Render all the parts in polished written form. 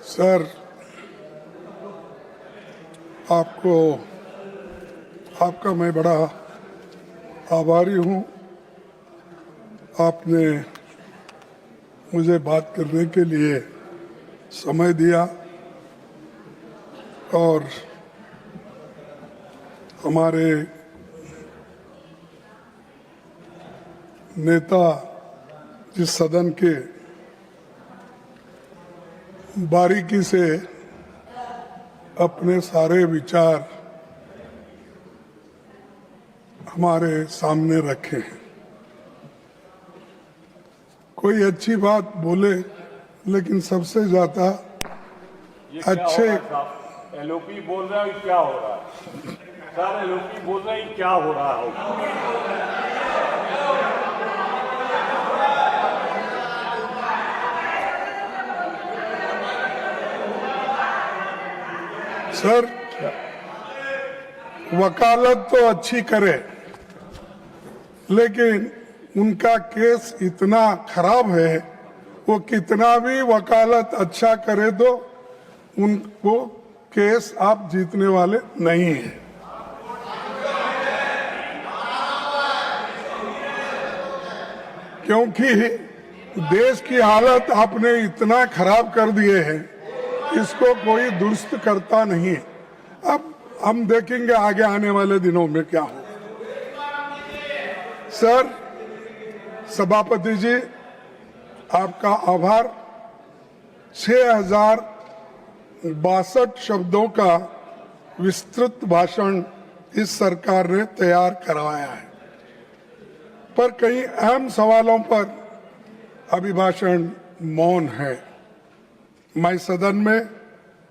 Sir, आपका मैं बड़ा आभारी हूँ। आपने मुझे बात करने के लिए समय दिया और हमारे नेता जिस सदन के बारीकी से अपने सारे विचार हमारे सामने रखे हैं। कोई अच्छी बात बोले, लेकिन सबसे ज्यादा अच्छे एलओपी बोल रहा है, क्या हो रहा है? सर एलओपी बोल रहे हैं, क्या हो रहा है? सर, वकालत तो अच्छी करे, लेकिन उनका केस इतना खराब है, वो कितना भी वकालत अच्छा करे तो उनको केस आप जीतने वाले नहीं हैं। क्योंकि देश की हालत आपने इतना खराब कर दिए हैं, इसको कोई दुरुस्त करता नहीं। अब हम देखेंगे आगे आने वाले दिनों में क्या हो। सर, सभापति जी, आपका आभार। 6062 शब्दों का विस्तृत भाषण इस सरकार ने तैयार करवाया है, पर कई अहम सवालों पर अभिभाषण मौन है। मैं सदन में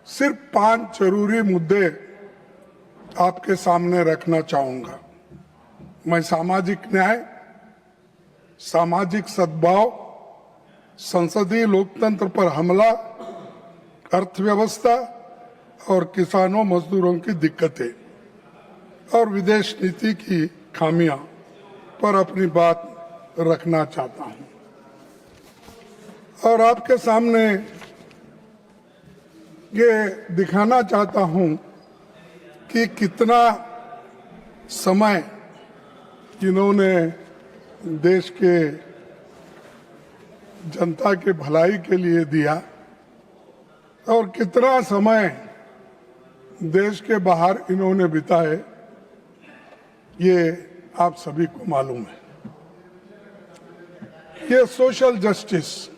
सिर्फ 5 जरूरी मुद्दे आपके सामने रखना चाहूंगा। मैं सामाजिक न्याय, सामाजिक सद्भाव, संसदीय लोकतंत्र पर हमला, अर्थव्यवस्था और किसानों मजदूरों की दिक्कतें और विदेश नीति की खामियां पर अपनी बात रखना चाहता हूं और आपके सामने ये दिखाना चाहता हूं कि कितना समय इन्होंने देश के जनता के भलाई के लिए दिया और कितना समय देश के बाहर इन्होंने बिताए, ये आप सभी को मालूम है। ये सोशल जस्टिस,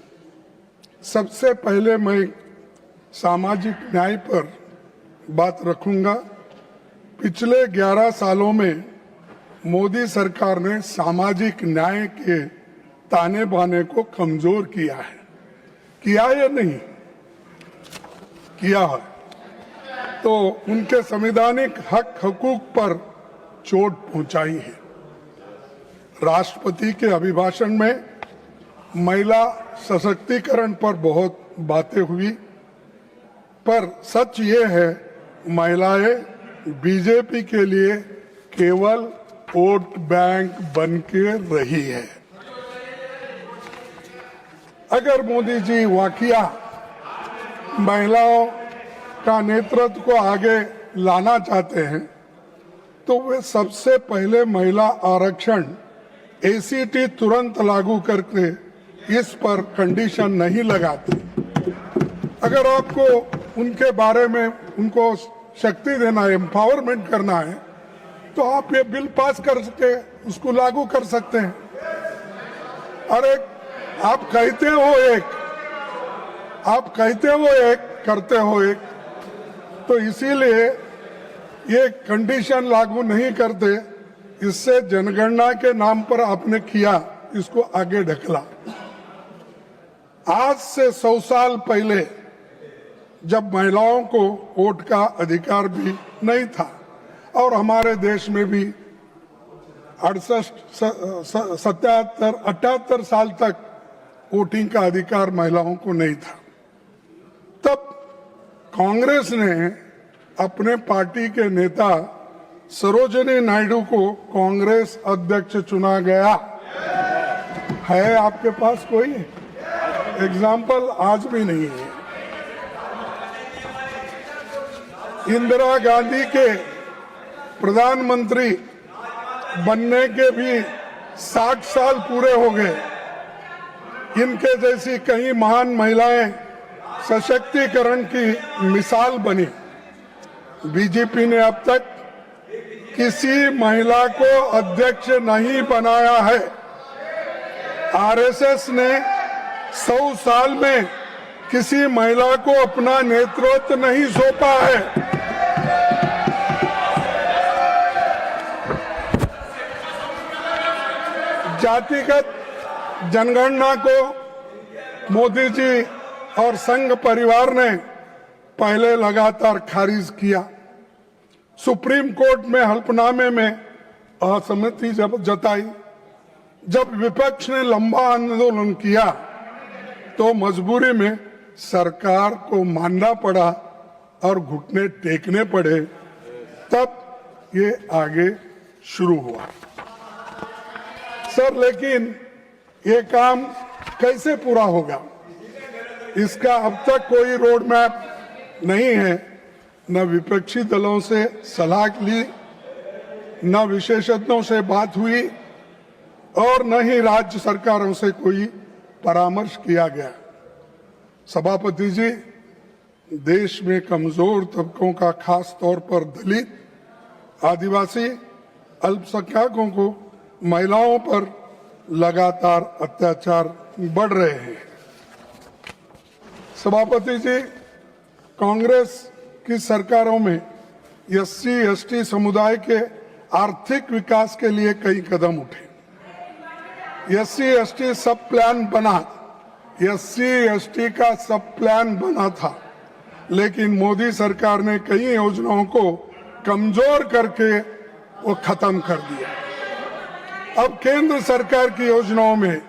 सबसे पहले मैं सामाजिक न्याय पर बात रखूंगा। पिछले 11 सालों में मोदी सरकार ने सामाजिक न्याय के ताने बाने को कमजोर किया है। किया या नहीं किया है, तो उनके संवैधानिक हक हकूक पर चोट पहुंचाई है। राष्ट्रपति के अभिभाषण में महिला सशक्तिकरण पर बहुत बातें हुई, पर सच ये है महिलाएं बीजेपी के लिए केवल वोट बैंक बन के रही है। अगर मोदी जी वाकया महिलाओं का नेतृत्व को आगे लाना चाहते हैं, तो वे सबसे पहले महिला आरक्षण एसीटी तुरंत लागू करके इस पर कंडीशन नहीं लगाते। अगर आपको उनके बारे में उनको शक्ति देना है, एम्पावरमेंट करना है, तो आप ये बिल पास कर सके, उसको लागू कर सकते हैं। अरे आप कहते हो एक, करते हो एक, तो इसीलिए ये कंडीशन लागू नहीं करते। इससे जनगणना के नाम पर आपने किया, इसको आगे ढकला। आज से 100 साल पहले जब महिलाओं को वोट का अधिकार भी नहीं था और हमारे देश में भी 78 साल तक वोटिंग का अधिकार महिलाओं को नहीं था, तब कांग्रेस ने अपने पार्टी के नेता सरोजिनी नायडू को कांग्रेस अध्यक्ष चुना गया। है आपके पास कोई एग्जाम्पल? आज भी नहीं है। इंदिरा गांधी के प्रधानमंत्री बनने के भी 60 साल पूरे हो गए। इनके जैसी कई महान महिलाएं सशक्तिकरण की मिसाल बनी। बीजेपी ने अब तक किसी महिला को अध्यक्ष नहीं बनाया है। आरएसएस ने 100 साल में किसी महिला को अपना नेतृत्व नहीं सौंपा है। जातिगत जनगणना को मोदी जी और संघ परिवार ने पहले लगातार खारिज किया। सुप्रीम कोर्ट में हल्फनामे में असहमति जब जताई। जब विपक्ष ने लंबा आंदोलन किया तो मजबूरी में सरकार को मानना पड़ा और घुटने टेकने पड़े, तब ये आगे शुरू हुआ। सर, लेकिन ये काम कैसे पूरा होगा, इसका अब तक कोई रोड मैप नहीं है। न विपक्षी दलों से सलाह ली, न विशेषज्ञों से बात हुई और न ही राज्य सरकारों से कोई परामर्श किया गया। सभापति जी, देश में कमजोर तबकों का खास तौर पर दलित, आदिवासी, अल्पसंख्यकों को, महिलाओं पर लगातार अत्याचार बढ़ रहे हैं। सभापति जी, कांग्रेस की सरकारों में एससी एसटी समुदाय के आर्थिक विकास के लिए कई कदम उठे। एससी एसटी सब प्लान बना, एससी एसटी का सब प्लान बना था, लेकिन मोदी सरकार ने कई योजनाओं को कमजोर करके वो खत्म कर दिया। अब केंद्र सरकार की योजनाओं में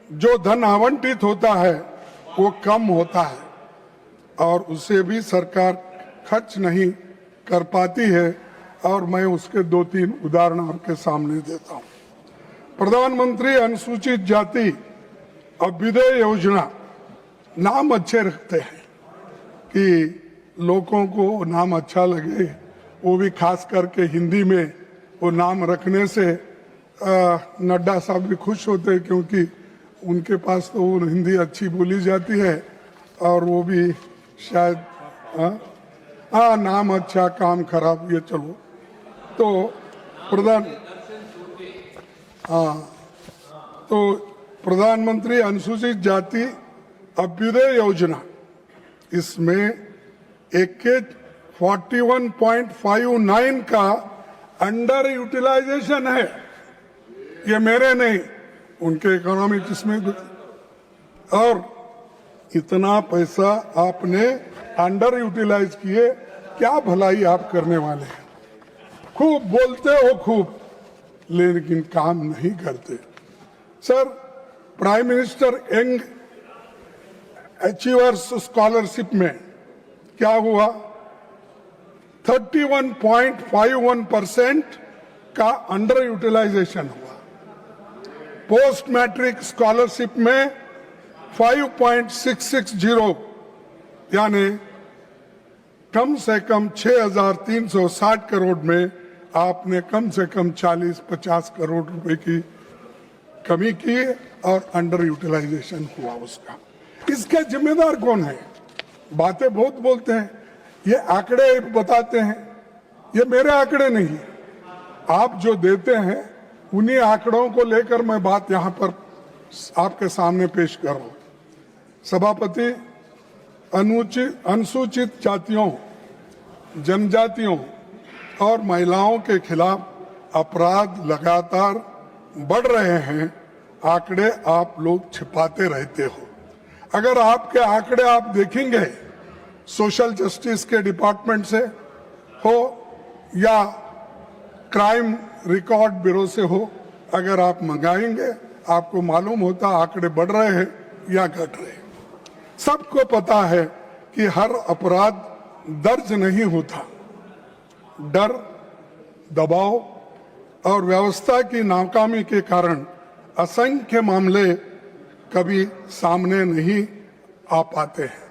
जो धन आवंटित होता है वो कम होता है और उसे भी सरकार खर्च नहीं कर पाती है। और मैं उसके 2-3 उदाहरण आपके सामने देता हूं। प्रधानमंत्री अनुसूचित जाति अभ्युदय योजना, नाम अच्छे रखते हैं कि लोगों को नाम अच्छा लगे, वो भी खास करके हिंदी में वो नाम रखने से नड्डा साहब भी खुश होते हैं, क्योंकि उनके पास तो वो हिंदी अच्छी बोली जाती है और वो भी शायद नाम अच्छा काम खराब, ये चलो। तो प्रधानमंत्री अनुसूचित जाति अभ्युदय योजना, इसमें 41.59 का अंडर यूटिलाइजेशन है। ये मेरे नहीं, उनके इकोनॉमिक्स में। और इतना पैसा आपने अंडर यूटिलाइज किए, क्या भलाई आप करने वाले हैं? खूब बोलते हो खूब, लेकिन काम नहीं करते। Sir, prime minister young achievers scholarship में क्या हुआ? 31.51% का अंडर यूटिलाइजेशन हुआ। पोस्ट मैट्रिक स्कॉलरशिप में 5.660, यानी कम से कम 6,360 करोड़ में आपने कम से कम 40-50 करोड़ रुपए की कमी की और अंडर यूटिलाइजेशन हुआ उसका। इसके जिम्मेदार कौन है? बातें बहुत बोलते हैं, ये आंकड़े बताते हैं, ये मेरे आंकड़े नहीं, आप जो देते हैं उन्हीं आंकड़ों को लेकर मैं बात यहां पर आपके सामने पेश कर रहा हूं। सभापति, अनुसूचित जातियों, जनजातियों और महिलाओं के खिलाफ अपराध लगातार बढ़ रहे हैं। आंकड़े आप लोग छिपाते रहते हो। अगर आपके आंकड़े आप देखेंगे सोशल जस्टिस के डिपार्टमेंट से हो या क्राइम रिकॉर्ड ब्यूरो से हो, अगर आप मंगाएंगे आपको मालूम होता आंकड़े बढ़ रहे हैं या घट रहे हैं। सबको पता है कि हर अपराध दर्ज नहीं होता। डर, दबाव और व्यवस्था की नाकामी के कारण असंख्य मामले कभी सामने नहीं आ पाते हैं,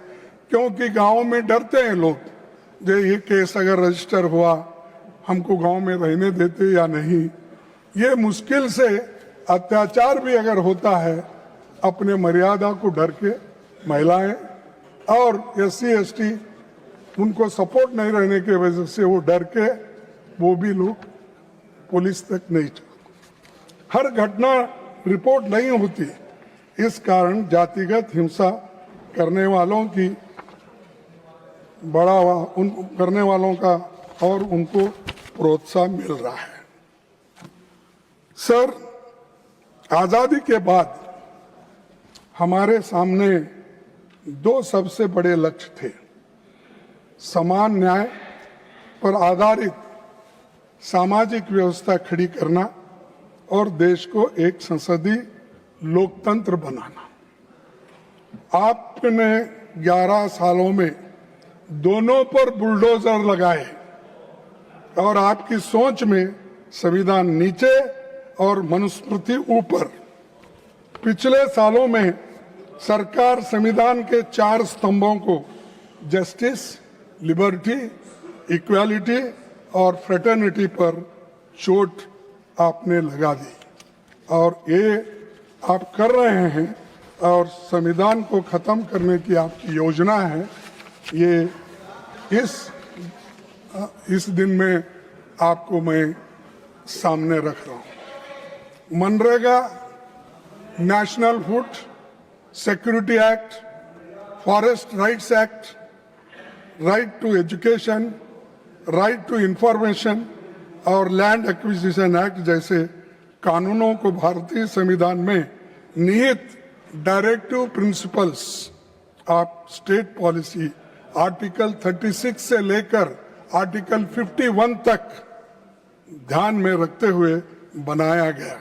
क्योंकि गांव में डरते हैं लोग जो ये केस अगर रजिस्टर हुआ, हमको गांव में रहने देते या नहीं। ये मुश्किल से अत्याचार भी अगर होता है, अपने मर्यादा को डर के महिलाएं और SC ST उनको सपोर्ट नहीं रहने की वजह से वो डर के वो भी लोग पुलिस तक नहीं जाते। हर घटना रिपोर्ट नहीं होती, इस कारण जातिगत हिंसा करने वालों की बढ़ावा उन करने वालों का और उनको प्रोत्साहन मिल रहा है। सर, आजादी के बाद हमारे सामने दो सबसे बड़े लक्ष्य थे। समान न्याय पर आधारित सामाजिक व्यवस्था खड़ी करना और देश को एक संसदीय लोकतंत्र बनाना। आपने 11 सालों में दोनों पर बुलडोजर लगाए और आपकी सोच में संविधान नीचे और मनुस्मृति ऊपर। पिछले सालों में सरकार संविधान के 4 स्तंभों को जस्टिस, लिबर्टी, इक्वालिटी और फ्रेटर्निटी पर चोट आपने लगा दी और ये आप कर रहे हैं और संविधान को खत्म करने की आपकी योजना है। ये इस दिन में आपको मैं सामने रख रहा हूं। MNREGA, national food security act, forest rights act, right to education, right to information और लैंड एक्विजिशन एक्ट जैसे कानूनों को भारतीय संविधान में निहित directive principles of state policy article 36 से लेकर आर्टिकल 51 तक ध्यान में रखते हुए बनाया गया।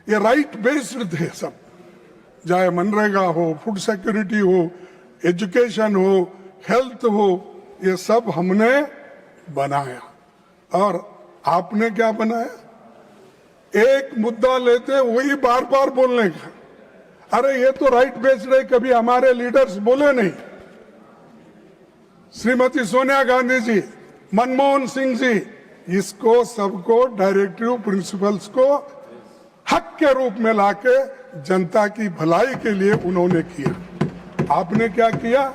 ये राइट बेस्ड थे सब, चाहे मनरेगा हो, फूड सिक्योरिटी हो, एजुकेशन हो, हेल्थ हो, ये सब हमने बनाया। और आपने क्या बनाया? एक मुद्दा लेते वही बार बार बोलने का। अरे ये तो राइट बेस्ड है, कभी हमारे लीडर्स बोले नहीं। श्रीमती सोनिया गांधी जी, मनमोहन सिंह जी, इसको सबको डायरेक्टिव प्रिंसिपल्स को हक के रूप में लाके जनता की भलाई के लिए उन्होंने किया। आपने क्या किया?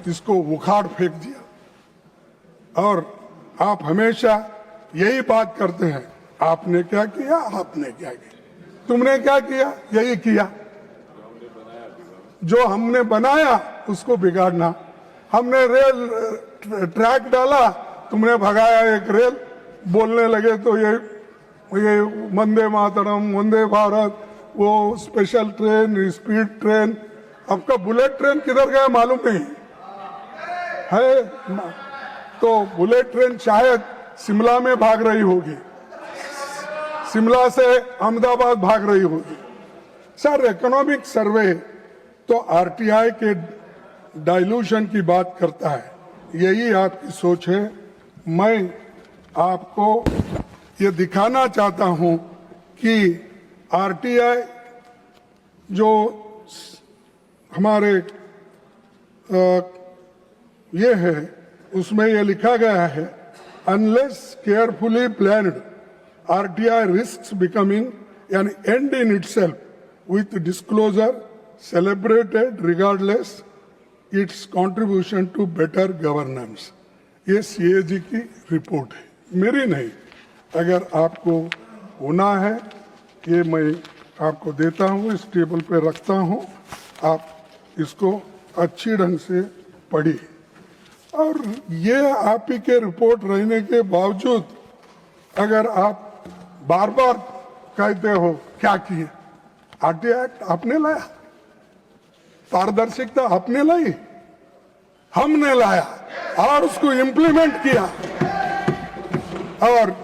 इसको उखाड़ फेंक दिया। और आप हमेशा यही बात करते हैं, आपने क्या किया, आपने क्या किया, तुमने क्या किया, यही किया। जो हमने बनाया उसको बिगाड़ना। हमने रेल ट्रैक डाला, तुमने भगाया एक रेल। बोलने लगे तो ये वंदे मातरम, वंदे भारत, वो स्पेशल ट्रेन, स्पीड ट्रेन। आपका बुलेट ट्रेन किधर गया मालूम नहीं है। तो बुलेट ट्रेन शायद शिमला में भाग रही होगी, शिमला से अहमदाबाद भाग रही होगी। सर, इकोनॉमिक सर्वे तो RTI के डाइल्यूशन की बात करता है, यही आपकी सोच है। मैं आपको ये दिखाना चाहता हूं कि RTI जो हमारे ये है, उसमें ये लिखा गया है, unless carefully planned RTI risks becoming an end in itself with disclosure celebrated regardless its contribution to better governance। ये CAG की रिपोर्ट है, मेरी नहीं। अगर आपको होना है, ये मैं आपको देता हूँ, इस टेबल पे रखता हूँ, आप इसको अच्छी ढंग से पढ़िए। और ये आप ही के रिपोर्ट रहने के बावजूद अगर आप बार बार कहते हो क्या किए, RTI एक्ट आपने लाया, पारदर्शिता आपने लाई, हमने लाया और उसको इम्प्लीमेंट किया और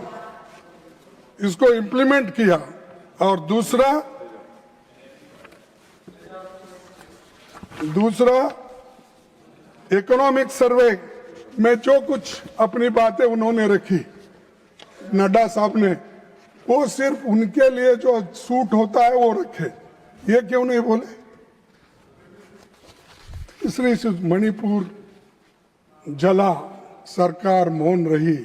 इसको इम्प्लीमेंट किया। और दूसरा इकोनॉमिक सर्वे में जो कुछ अपनी बातें उन्होंने रखी, नड्डा साहब ने, वो सिर्फ उनके लिए जो सूट होता है वो रखे, ये क्यों नहीं बोले? तीसरी चीज, मणिपुर जला, सरकार मौन रही।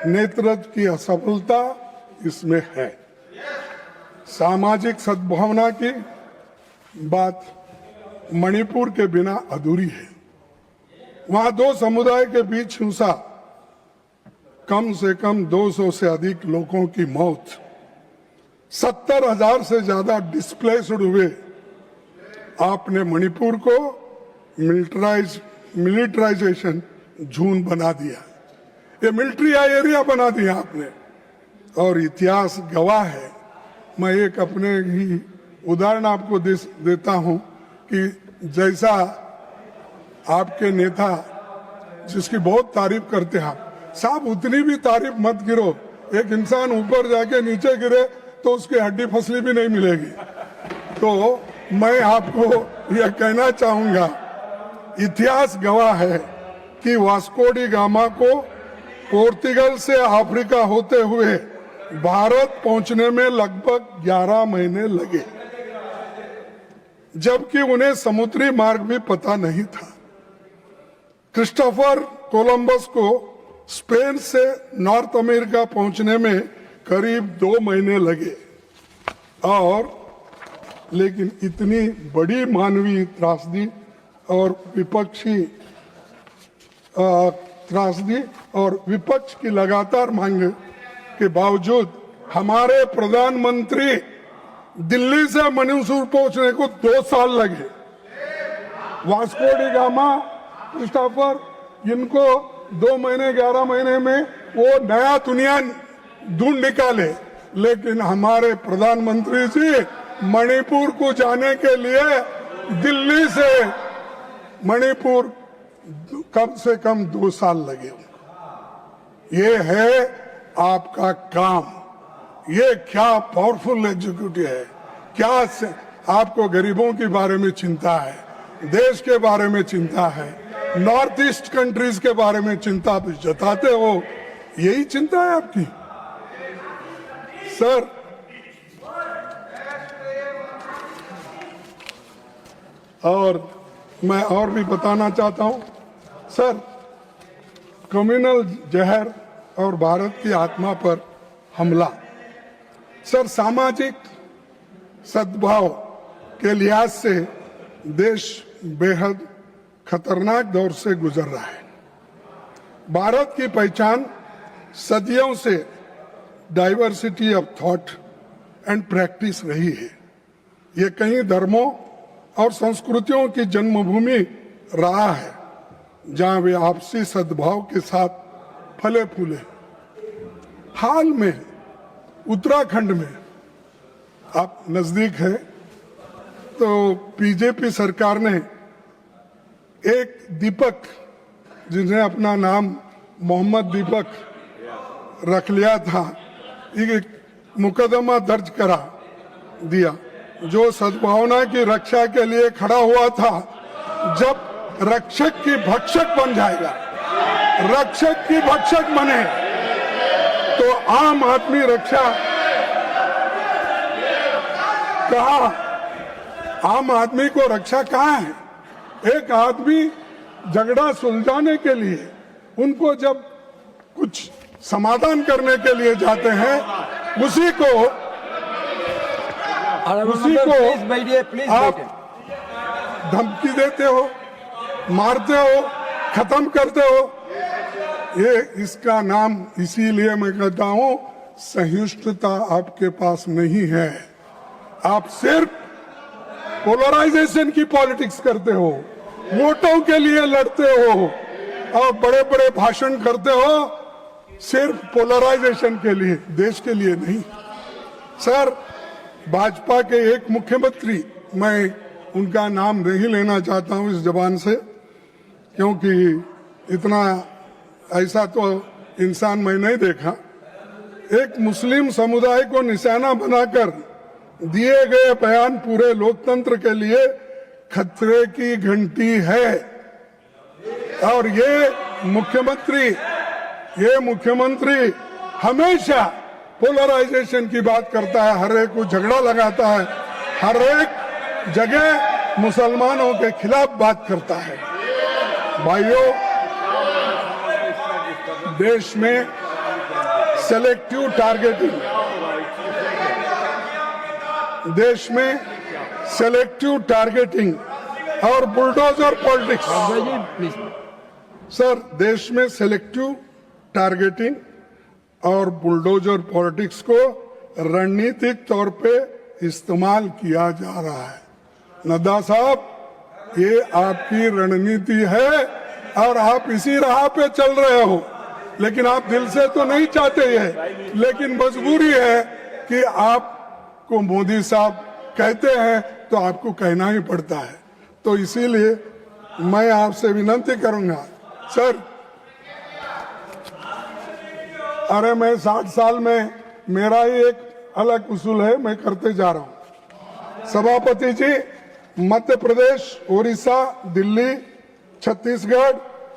नेतृत्व की असफलता इसमें है। सामाजिक सद्भावना की बात मणिपुर के बिना अधूरी है। वहां दो समुदाय के बीच हिंसा, कम से कम 200 से अधिक लोगों की मौत, 70,000 से ज्यादा डिस्प्लेस्ड हुए। आपने मणिपुर को मिलिटराइजेशन जोन बना दिया, ये मिलिट्री एरिया बना दिया आपने, और इतिहास गवाह है। मैं एक अपने ही उदाहरण आपको देता हूं कि जैसा आपके नेता जिसकी बहुत तारीफ करते हैं आप, साहब उतनी भी तारीफ मत गिरो, एक इंसान ऊपर जाके नीचे गिरे तो उसकी हड्डी फसली भी नहीं मिलेगी। तो मैं आपको यह कहना चाहूंगा, इतिहास गवाह है कि वास्को डी गामा को पोर्तुगल से अफ्रीका होते हुए भारत पहुंचने में लगभग 11 महीने लगे, जबकि उन्हें समुद्री मार्ग भी पता नहीं था। क्रिस्टोफर कोलंबस को स्पेन से नॉर्थ अमेरिका पहुंचने में करीब 2 महीने लगे, और लेकिन इतनी बड़ी मानवीय त्रासदी और विपक्ष की लगातार मांग के बावजूद हमारे प्रधानमंत्री दिल्ली से मणिपुर पहुंचने को 2 साल लगे। वास्को डी गामा, क्रिस्टोफर, इनको 2 महीने 11 महीने में वो नया दुनिया ढूंढ निकाले, लेकिन हमारे प्रधानमंत्री जी मणिपुर को जाने के लिए दिल्ली से मणिपुर कम से कम 2 साल लगे उनको। ये है आपका काम। ये क्या पावरफुल एग्जीक्यूटिव है, क्या आपको गरीबों के बारे में चिंता है, देश के बारे में चिंता है, नॉर्थ ईस्ट कंट्रीज के बारे में चिंता जताते हो, यही चिंता है आपकी। सर, और मैं और भी बताना चाहता हूं सर, कम्युनल जहर और भारत की आत्मा पर हमला, सर सामाजिक सद्भाव के लिहाज से देश बेहद खतरनाक दौर से गुजर रहा है। भारत की पहचान सदियों से diversity of thought and practice रही है। ये कई धर्मों और संस्कृतियों की जन्मभूमि रहा है, जहां वे आपसी सद्भाव के साथ फले फूले। हाल में उत्तराखंड में, आप नजदीक है, तो बीजेपी सरकार ने एक दीपक, जिन्हें अपना नाम मोहम्मद दीपक रख लिया था, एक मुकदमा दर्ज करा दिया, जो सद्भावना की रक्षा के लिए खड़ा हुआ था। जब रक्षक की भक्षक बन जाएगा, रक्षक की भक्षक बने, तो आम आदमी रक्षा कहाँ, आम आदमी को रक्षा कहाँ है? एक आदमी झगड़ा सुलझाने के लिए, उनको जब कुछ समाधान करने के लिए जाते हैं, उसी को आप धमकी देते हो, मारते हो, खत्म करते हो। ये इसका नाम, इसीलिए मैं कहता हूं, सहिष्णुता आपके पास नहीं है। आप सिर्फ पोलराइजेशन की पॉलिटिक्स करते हो, वोटों के लिए लड़ते हो और बड़े बड़े भाषण करते हो, सिर्फ पोलराइजेशन के लिए, देश के लिए नहीं। सर, भाजपा के एक मुख्यमंत्री, मैं उनका नाम नहीं लेना चाहता हूं इस जबान से, क्योंकि इतना ऐसा तो इंसान मैं नहीं देखा। एक मुस्लिम समुदाय को निशाना बनाकर दिए गए बयान पूरे लोकतंत्र के लिए खतरे की घंटी है। और ये मुख्यमंत्री हमेशा पोलराइजेशन की बात करता है, हर एक को झगड़ा लगाता है, हर एक जगह मुसलमानों के खिलाफ बात करता है। भाइयों, देश में सेलेक्टिव टारगेटिंग, देश में सेलेक्टिव टारगेटिंग और बुलडोजर पॉलिटिक्स, सर देश में सेलेक्टिव टारगेटिंग और बुलडोजर पॉलिटिक्स को रणनीतिक तौर पे इस्तेमाल किया जा रहा है। नड्डा साहब, ये आपकी रणनीति है और आप इसी राह पे चल रहे हो, लेकिन आप दिल से तो नहीं चाहते ये, लेकिन मजबूरी है कि आपको मोदी साहब कहते हैं तो आपको कहना ही पड़ता है। तो इसीलिए मैं आपसे विनती करूंगा सर, अरे मैं 60 साल में मेरा ही एक अलग उसूल है, मैं करते जा रहा हूं। सभापति जी, मध्य प्रदेश, उड़ीसा, दिल्ली, छत्तीसगढ़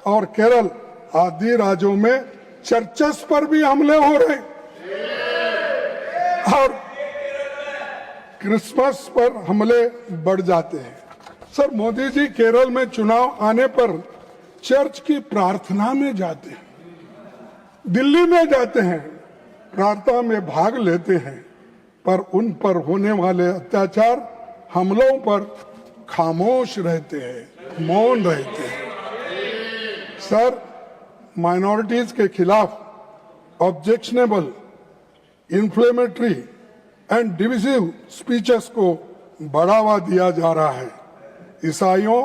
और केरल आदि राज्यों में चर्चेस पर भी हमले हो रहे और क्रिसमस पर हमले बढ़ जाते हैं। सर मोदी जी केरल में चुनाव आने पर चर्च की प्रार्थना में जाते हैं, दिल्ली में जाते हैं, प्रार्थना में भाग लेते हैं, पर उन पर होने वाले अत्याचार, हमलों पर खामोश रहते हैं, मौन रहते हैं। सर, माइनॉरिटीज के खिलाफ objectionable, inflammatory and divisive speeches को बढ़ावा दिया जा रहा है। ईसाइयों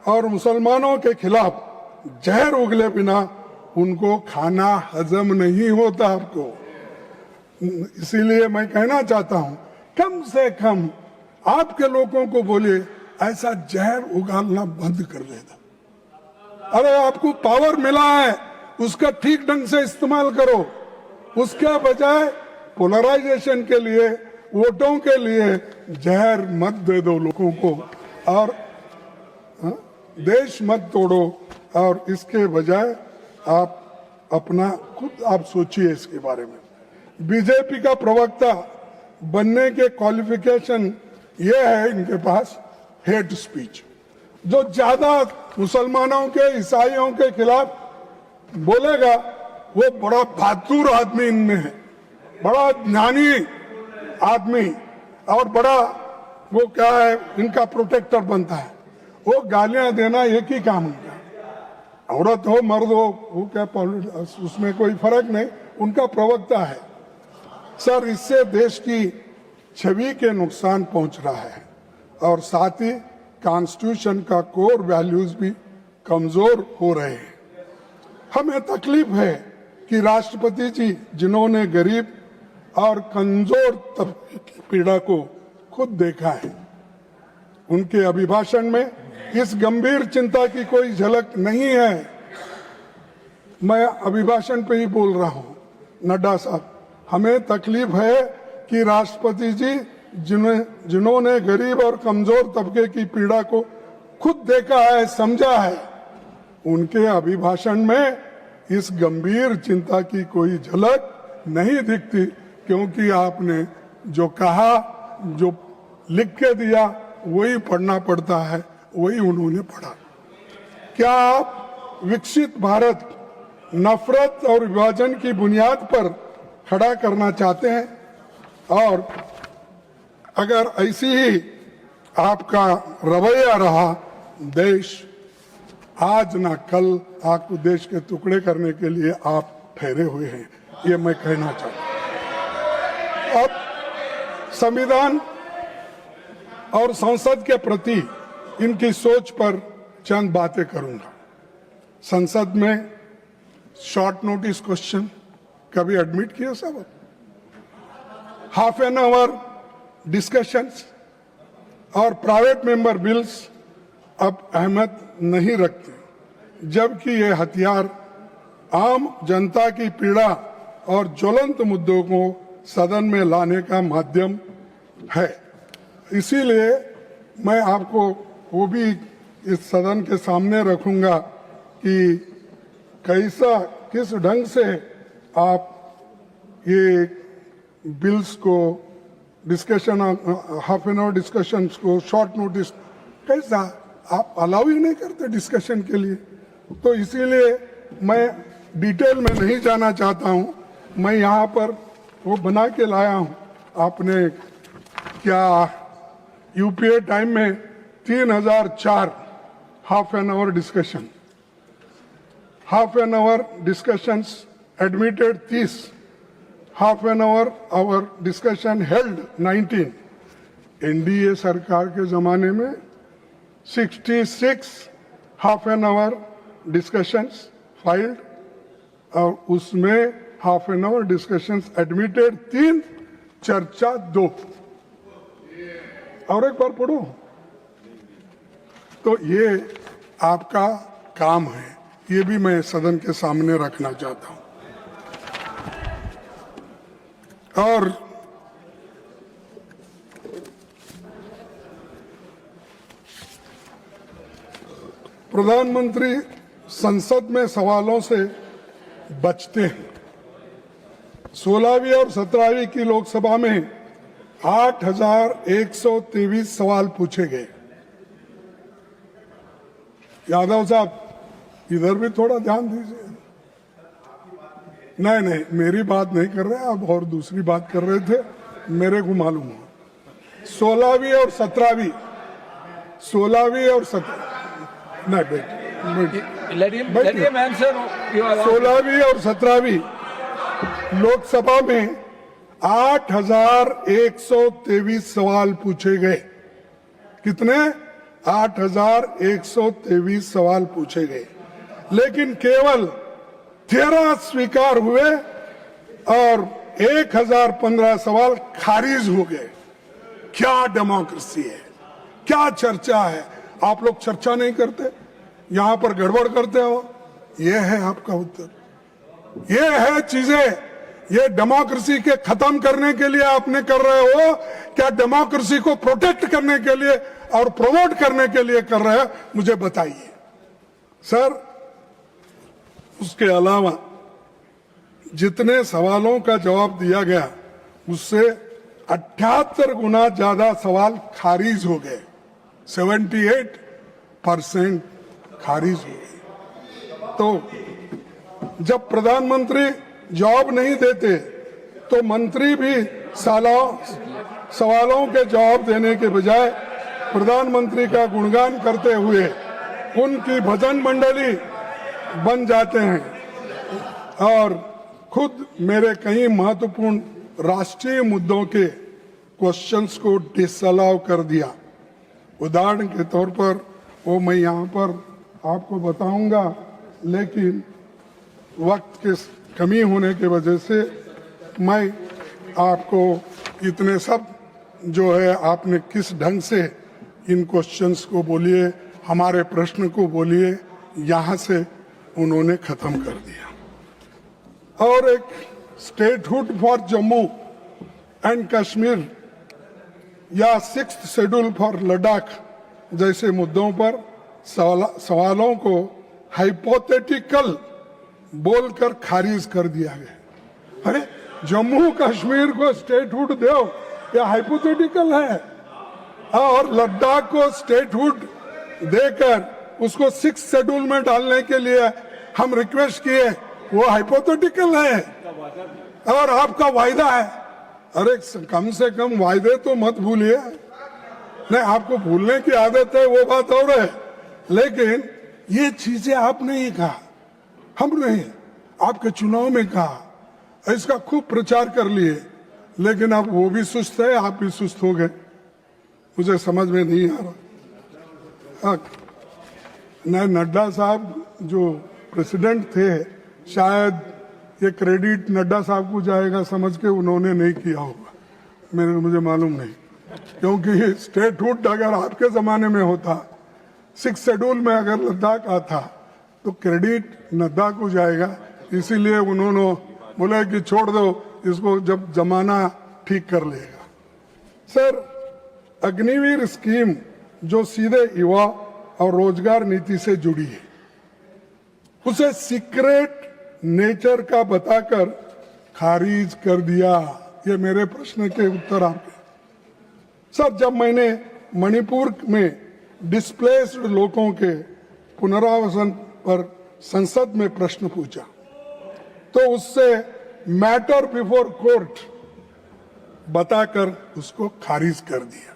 और मुसलमानों के खिलाफ जहर उगले बिना उनको खाना हजम नहीं होता आपको। इसीलिए मैं कहना चाहता हूं, कम से कम आपके लोगों को बोलिए ऐसा जहर उगालना बंद कर देना। अरे आपको पावर मिला है, उसका ठीक ढंग से इस्तेमाल करो। उसके बजाय पोलराइजेशन के लिए, वोटों के लिए जहर मत दे दो लोगों को और देश मत तोड़ो। और इसके बजाय आप अपना खुद आप सोचिए इसके बारे में। बीजेपी का प्रवक्ता बनने के क्वालिफिकेशन ये है इनके पास, हेट स्पीच। जो ज्यादा मुसलमानों के, ईसाइयों के खिलाफ बोलेगा वो बड़ा बहादुर आदमी इनमें है, बड़ा ज्ञानी आदमी और बड़ा वो क्या है, इनका प्रोटेक्टर बनता है। वो गालियां देना एक ही काम उनका, औरत हो मर्द हो, वो क्या उसमें कोई फर्क नहीं, उनका प्रवक्ता है। सर, इससे देश की छवि के नुकसान पहुंच रहा है और साथ ही कॉन्स्टिट्यूशन का कोर वैल्यूज भी कमजोर हो रहे हैं। हमें तकलीफ है कि राष्ट्रपति जी, जिन्होंने गरीब और कमजोर तबके की पीड़ा को खुद देखा है, उनके अभिभाषण में इस गंभीर चिंता की कोई झलक नहीं है। मैं अभिभाषण पे ही बोल रहा हूं, नड्डा साहब, हमें तकलीफ है कि राष्ट्रपति जी, जिन्होंने गरीब और कमजोर तबके की पीड़ा को खुद देखा है, समझा है, उनके अभिभाषण में इस गंभीर चिंता की कोई झलक नहीं दिखती, क्योंकि आपने जो कहा, जो लिख के दिया, वही पढ़ना पड़ता है, वही उन्होंने पढ़ा। क्या आप विकसित भारत नफरत और विभाजन की बुनियाद पर खड़ा करना चाहते हैं? और अगर ऐसी ही आपका रवैया रहा, देश आज ना कल आपको देश के टुकड़े करने के लिए आप ठहरे हुए हैं, ये मैं कहना चाहता हूं। अब संविधान और संसद के प्रति इनकी सोच पर चंद बातें करूंगा। संसद में शॉर्ट नोटिस क्वेश्चन कभी एडमिट किया सब? हाफ एन आवर डिस्कशंस और प्राइवेट मेंबर बिल्स अब अहमियत नहीं रखते, जबकि ये हथियार आम जनता की पीड़ा और ज्वलंत मुद्दों को सदन में लाने का माध्यम है। इसीलिए मैं आपको वो भी इस सदन के सामने रखूंगा कि किस ढंग से आप ये बिल्स को discussion, half an hour discussion को, शॉर्ट नोटिस, कैसा आप अलाउ ही नहीं करते डिस्कशन के लिए। तो इसीलिए मैं डिटेल में नहीं जाना चाहता हूं। मैं यहां पर वो बना के लाया हूं। आपने क्या यूपीए टाइम में 3004 half an hour discussion, half an hour discussions admitted 30, half an hour discussion held 19। NDA सरकार के जमाने में 66 half an hour discussions filed और उसमें half an hour discussions admitted 3, चर्चा 2। और एक बार पढ़ो। तो ये आपका काम है, ये भी मैं सदन के सामने रखना चाहता हूं। और प्रधानमंत्री संसद में सवालों से बचते हैं। 16वीं और 17वीं की लोकसभा में 8,123 सवाल पूछे गए। यादव साहब इधर भी थोड़ा ध्यान दीजिए। नहीं, मेरी बात नहीं कर रहे आप, और दूसरी बात कर रहे थे, मेरे को मालूम हो। 16वीं और 17वीं, 16वीं और 17वीं, नहीं बेटे, 16वीं और 17वीं लोकसभा में 8,123 सवाल पूछे गए। कितने? 8,123 सवाल पूछे गए, लेकिन केवल 13 स्वीकार हुए और 1,015 सवाल खारिज हो गए। क्या डेमोक्रेसी है, क्या चर्चा है? आप लोग चर्चा नहीं करते, यहां पर गड़बड़ करते हो। यह है आपका उत्तर, ये है चीजें। ये डेमोक्रेसी के खत्म करने के लिए आपने कर रहे हो, क्या डेमोक्रेसी को प्रोटेक्ट करने के लिए और प्रमोट करने के लिए कर रहे हो? मुझे बताइए सर। उसके अलावा जितने सवालों का जवाब दिया गया, उससे 78 गुना ज्यादा सवाल खारिज हो गए। 78% खारिज हो गए। तो जब प्रधानमंत्री जवाब नहीं देते तो मंत्री भी सवालों के जवाब देने के बजाय प्रधानमंत्री का गुणगान करते हुए उनकी भजन मंडली बन जाते हैं और खुद मेरे कई महत्वपूर्ण राष्ट्रीय मुद्दों के क्वेश्चंस को डिसअलाउ कर दिया। उदाहरण के तौर पर वो मैं यहाँ पर आपको बताऊंगा, लेकिन वक्त की कमी होने की वजह से मैं आपको इतने सब जो है आपने किस ढंग से इन क्वेश्चंस को बोलिए, हमारे प्रश्न को बोलिए, यहाँ से उन्होंने खत्म कर दिया। और एक statehood for Jammu and Kashmir या 6th शेड्यूल फॉर लद्दाख जैसे मुद्दों पर सवालों को हाइपोथेटिकल बोलकर खारिज कर दिया गया। अरे जम्मू कश्मीर को स्टेटहुड दो, या हाइपोथेटिकल है? और लद्दाख को स्टेटहुड देकर उसको 6th शेड्यूल में डालने के लिए हम रिक्वेस्ट किए, वो हाइपोथेटिकल है और आपका वायदा है। अरे कम से कम वायदे तो मत भूलिए। नहीं, आपको भूलने की आदत है, वो बात और है, लेकिन ये चीजें आपने ही कहा, हमने आपके चुनाव में कहा, इसका खूब प्रचार कर लिए, लेकिन अब वो भी सुस्त है, आप भी सुस्त हो गए। मुझे समझ में नहीं आ रहा। न नड्डा साहब जो प्रेसिडेंट थे, शायद ये क्रेडिट नड्डा साहब को जाएगा समझ के उन्होंने नहीं किया होगा, मुझे मालूम नहीं, क्योंकि स्टेटहुड अगर आपके जमाने में होता, 6th शेड्यूल में अगर लद्दाख आता तो क्रेडिट नड्डा को जाएगा। इसीलिए उन्होंने बोला कि छोड़ दो इसको, जब जमाना ठीक कर लेगा। सर, अग्निवीर स्कीम जो सीधे युवा और रोजगार नीति से जुड़ी है, उसे सीक्रेट नेचर का बताकर खारिज कर दिया। ये मेरे प्रश्न के उत्तर आपके। सर, जब मैंने मणिपुर में डिस्प्लेस्ड लोगों के पुनरावासन पर संसद में प्रश्न पूछा, तो उससे मैटर बिफोर कोर्ट बताकर उसको खारिज कर दिया।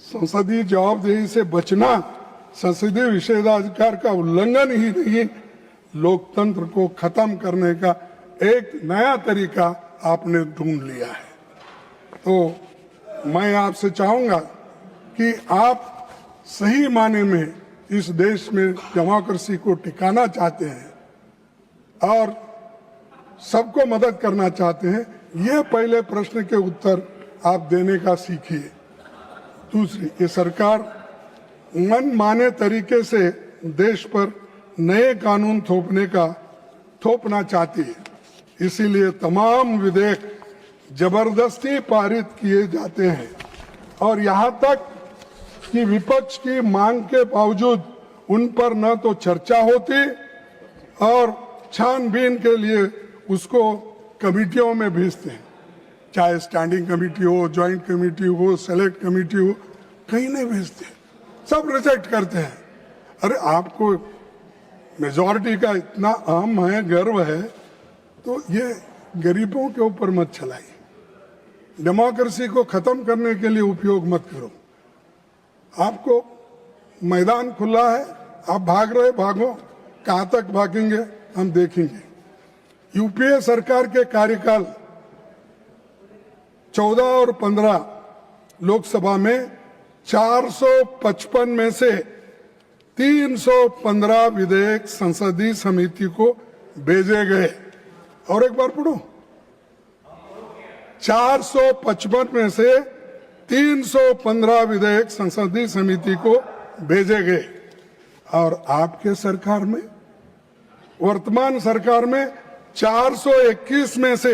संसदीय जवाबदेही से बचना संसदीय विशेषाधिकार का उल्लंघन ही नहीं, लोकतंत्र को खत्म करने का एक नया तरीका आपने ढूंढ लिया है। तो मैं आपसे चाहूंगा कि आप सही माने में इस देश में डेमोक्रेसी को टिकाना चाहते हैं और सबको मदद करना चाहते हैं, ये पहले प्रश्न के उत्तर आप देने का सीखिए। दूसरी, ये सरकार मनमाने तरीके से देश पर नए कानून थोपना चाहती है, इसीलिए तमाम विधेयक जबरदस्ती पारित किए जाते हैं और यहाँ तक कि विपक्ष की मांग के बावजूद उन पर न तो चर्चा होती और छानबीन के लिए उसको कमिटियों में भेजते हैं, चाहे स्टैंडिंग कमेटी हो, जॉइंट कमेटी हो, सेलेक्ट कमेटी हो, कहीं नहीं भेजते, सब रिजेक्ट करते हैं। अरे आपको मेजॉरिटी का इतना अहम है, गर्व है, तो ये गरीबों के ऊपर मत चलाइए, डेमोक्रेसी को खत्म करने के लिए उपयोग मत करो। आपको मैदान खुला है, आप भाग रहे भागो, कहां तक भागेंगे हम देखेंगे। यूपीए सरकार के कार्यकाल 14 और 15 लोकसभा में 455 में से 315 विधेयक संसदीय समिति को भेजे गए। और एक बार पढ़ो, 455 में से 315 विधेयक संसदीय समिति को भेजे गए। और आपके सरकार में, वर्तमान सरकार में 421 में से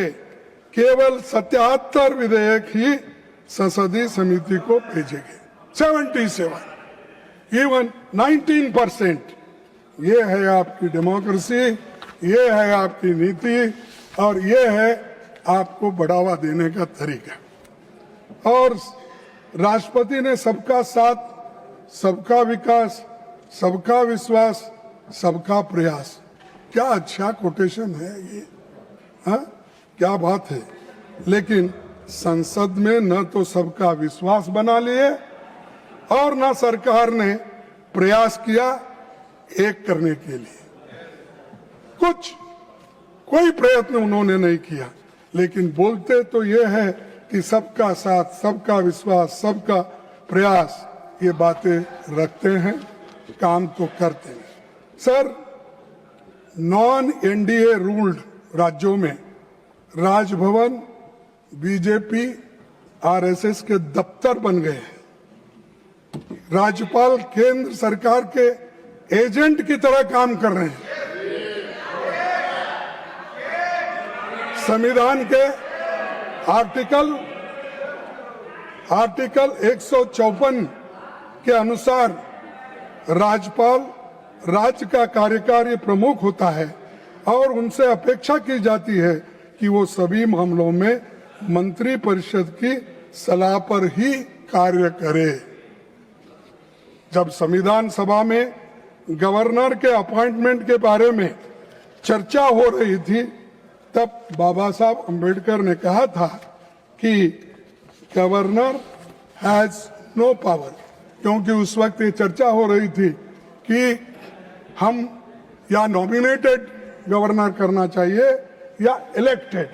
केवल 77 विधेयक ही संसदीय समिति को भेजे गए। 77, इवन 19%। ये है आपकी डेमोक्रेसी, ये है आपकी नीति और ये है आपको बढ़ावा देने का तरीका। और राष्ट्रपति ने सबका साथ, सबका विकास, सबका विश्वास, सबका प्रयास, क्या अच्छा कोटेशन है ये, हाँ क्या बात है। लेकिन संसद में न तो सबका विश्वास बना लिए और न सरकार ने प्रयास किया एक करने के लिए, कोई प्रयत्न उन्होंने नहीं किया। लेकिन बोलते तो ये है कि सबका साथ, सबका विश्वास, सबका प्रयास, ये बातें रखते हैं, काम तो करते हैं। सर, नॉन एनडीए रूल्ड राज्यों में राजभवन बीजेपी आरएसएस के दफ्तर बन गए हैं। राज्यपाल केंद्र सरकार के एजेंट की तरह काम कर रहे हैं। संविधान के आर्टिकल 154 के अनुसार राज्यपाल राज्य का कार्यकारी प्रमुख होता है और उनसे अपेक्षा की जाती है कि वो सभी मामलों में मंत्रिपरिषद की सलाह पर ही कार्य करे। जब संविधान सभा में गवर्नर के अपॉइंटमेंट के बारे में चर्चा हो रही थी, तब बाबा साहब अंबेडकर ने कहा था कि गवर्नर हैज नो पावर, क्योंकि उस वक्त ये चर्चा हो रही थी कि हम या नॉमिनेटेड गवर्नर करना चाहिए या इलेक्टेड।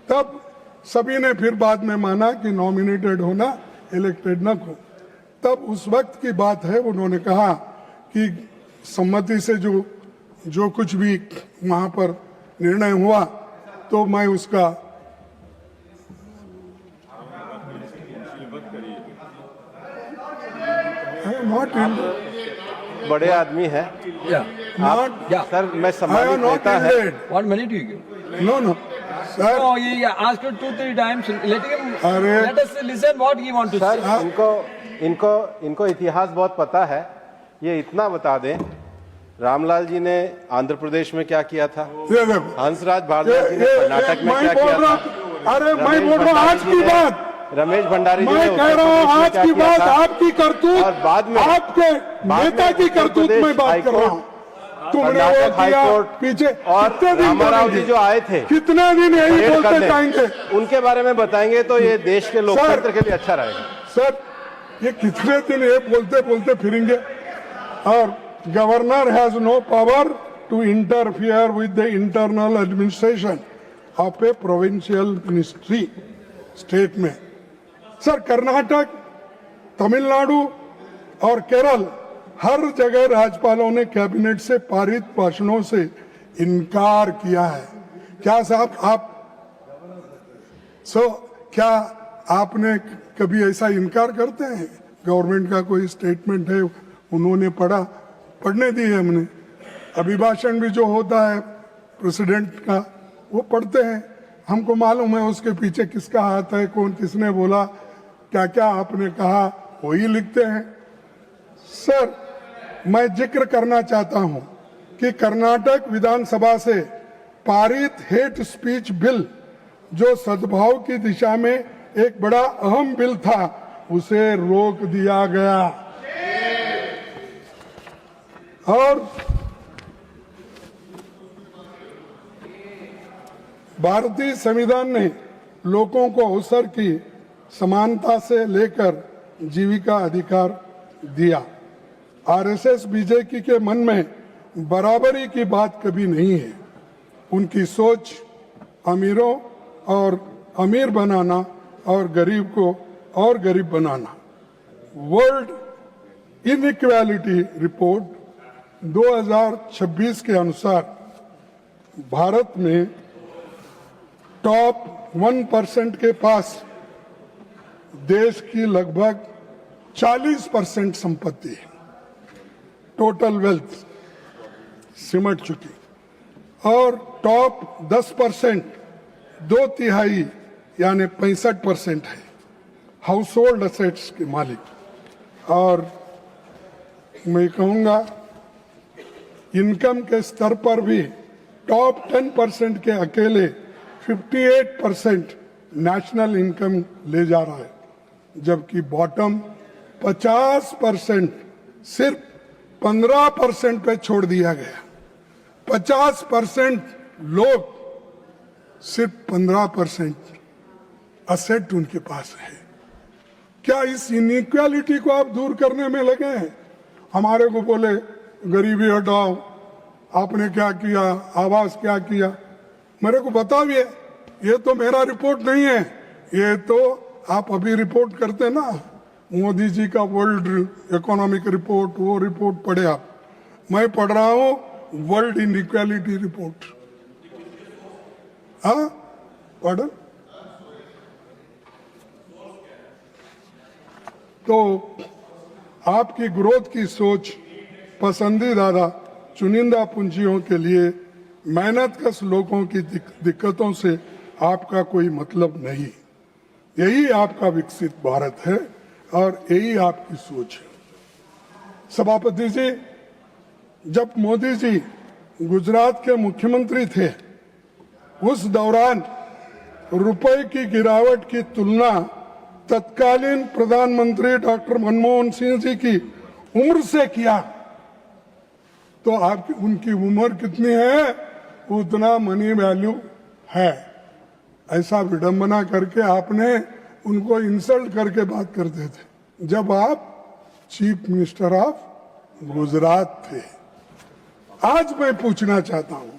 तब सभी ने फिर बाद में माना कि नॉमिनेटेड होना, इलेक्टेड न हो। तब उस वक्त की बात है, उन्होंने कहा कि सम्मति से जो कुछ भी वहां पर निर्णय हुआ तो मैं उसका नॉट बड़े आदमी है सर, मैं सम्मानित नेता है। 1 minute you give. No sir, No, he asked you 2-3 times. Let us listen what he wants to sir say. इनको इतिहास बहुत पता है। ये इतना बता दें, रामलाल जी ने आंध्र प्रदेश में क्या किया था, ये देखो हंसराज भारद्वाज जी ने कर्नाटक में क्या किया था, अरे मैं बोल रहा हूँ आज की बात, रमेश भंडारी जी ने मैं कह रहा हूँ आज की बात, आपकी करतूत, और बाद में आपके नेता की करतूत में बात कर रहा हूँ। तुमने वो कर्नाटक हाई किया कोर्ट पीछे और कितने दिन रामाराव जी बोलेंगे? जो आए थे कितने दिन यही रेड बोलते करने, जाएंगे? उनके बारे में बताएंगे तो ये देश के लोकतंत्र के लिए अच्छा रहेगा। सर ये कितने दिन ये बोलते बोलते फिरेंगे? और governor has no power to interfere with the internal administration of a provincial ministry state में। सर कर्नाटक, तमिलनाडु और केरल हर जगह राज्यपालों ने कैबिनेट से पारित भाषणों से इनकार किया है। क्या साहब आप क्या आपने कभी ऐसा इनकार करते हैं? गवर्नमेंट का कोई स्टेटमेंट है, उन्होंने पढ़ने दी है हमने। अभिभाषण भी जो होता है प्रेसिडेंट का वो पढ़ते हैं, हमको मालूम है उसके पीछे किसका हाथ है, कौन किसने बोला, क्या क्या आपने कहा, वही लिखते हैं। सर मैं जिक्र करना चाहता हूं कि कर्नाटक विधानसभा से पारित हेट स्पीच बिल जो सद्भाव की दिशा में एक बड़ा अहम बिल था, उसे रोक दिया गया। और भारतीय संविधान ने लोगों को अवसर की समानता से लेकर जीविका अधिकार दिया। आरएसएस बीजेपी के मन में बराबरी की बात कभी नहीं है। उनकी सोच अमीरों और अमीर बनाना और गरीब को और गरीब बनाना। वर्ल्ड इनइक्वालिटी रिपोर्ट 2026 के अनुसार भारत में टॉप 1% के पास देश की लगभग 40% संपत्ति है। टोटल वेल्थ सिमट चुकी। और टॉप 10% 2/3 यानी 65% है हाउस होल्ड असेट्स के मालिक। और मैं कहूंगा इनकम के स्तर पर भी टॉप 10% के अकेले 58% नेशनल इनकम ले जा रहा है, जबकि बॉटम 50% सिर्फ 15% पे छोड़ दिया गया। 50% लोग, सिर्फ 15% असेट उनके पास है। क्या इस इनइक्वालिटी को आप दूर करने में लगे हैं? हमारे को बोले गरीबी हटाओ, आपने क्या किया, आवास क्या किया। मेरे को बताइए, ये तो मेरा रिपोर्ट नहीं है, ये तो आप अभी रिपोर्ट करते ना, मोदी जी का वर्ल्ड इकोनॉमिक रिपोर्ट, वो रिपोर्ट पढ़े आप। मैं पढ़ रहा हूं वर्ल्ड इनइक्वालिटी रिपोर्ट। हाँ पढ़। तो आपकी ग्रोथ की सोच पसंदीदा चुनिंदा पूंजियों के लिए मेहनतकश लोगों की दिक्कतों से आपका कोई मतलब नहीं। यही आपका विकसित भारत है और यही आपकी सोच है। सभापति जी, जब मोदी जी गुजरात के मुख्यमंत्री थे, उस दौरान रुपए की गिरावट की तुलना तत्कालीन प्रधानमंत्री डॉक्टर मनमोहन सिंह जी की उम्र से किया तो आपकी उनकी उम्र कितनी है उतना मनी वैल्यू है। ऐसा विडंबना करके आपने उनको इंसल्ट करके बात करते थे जब आप चीफ मिनिस्टर ऑफ गुजरात थे। आज मैं पूछना चाहता हूं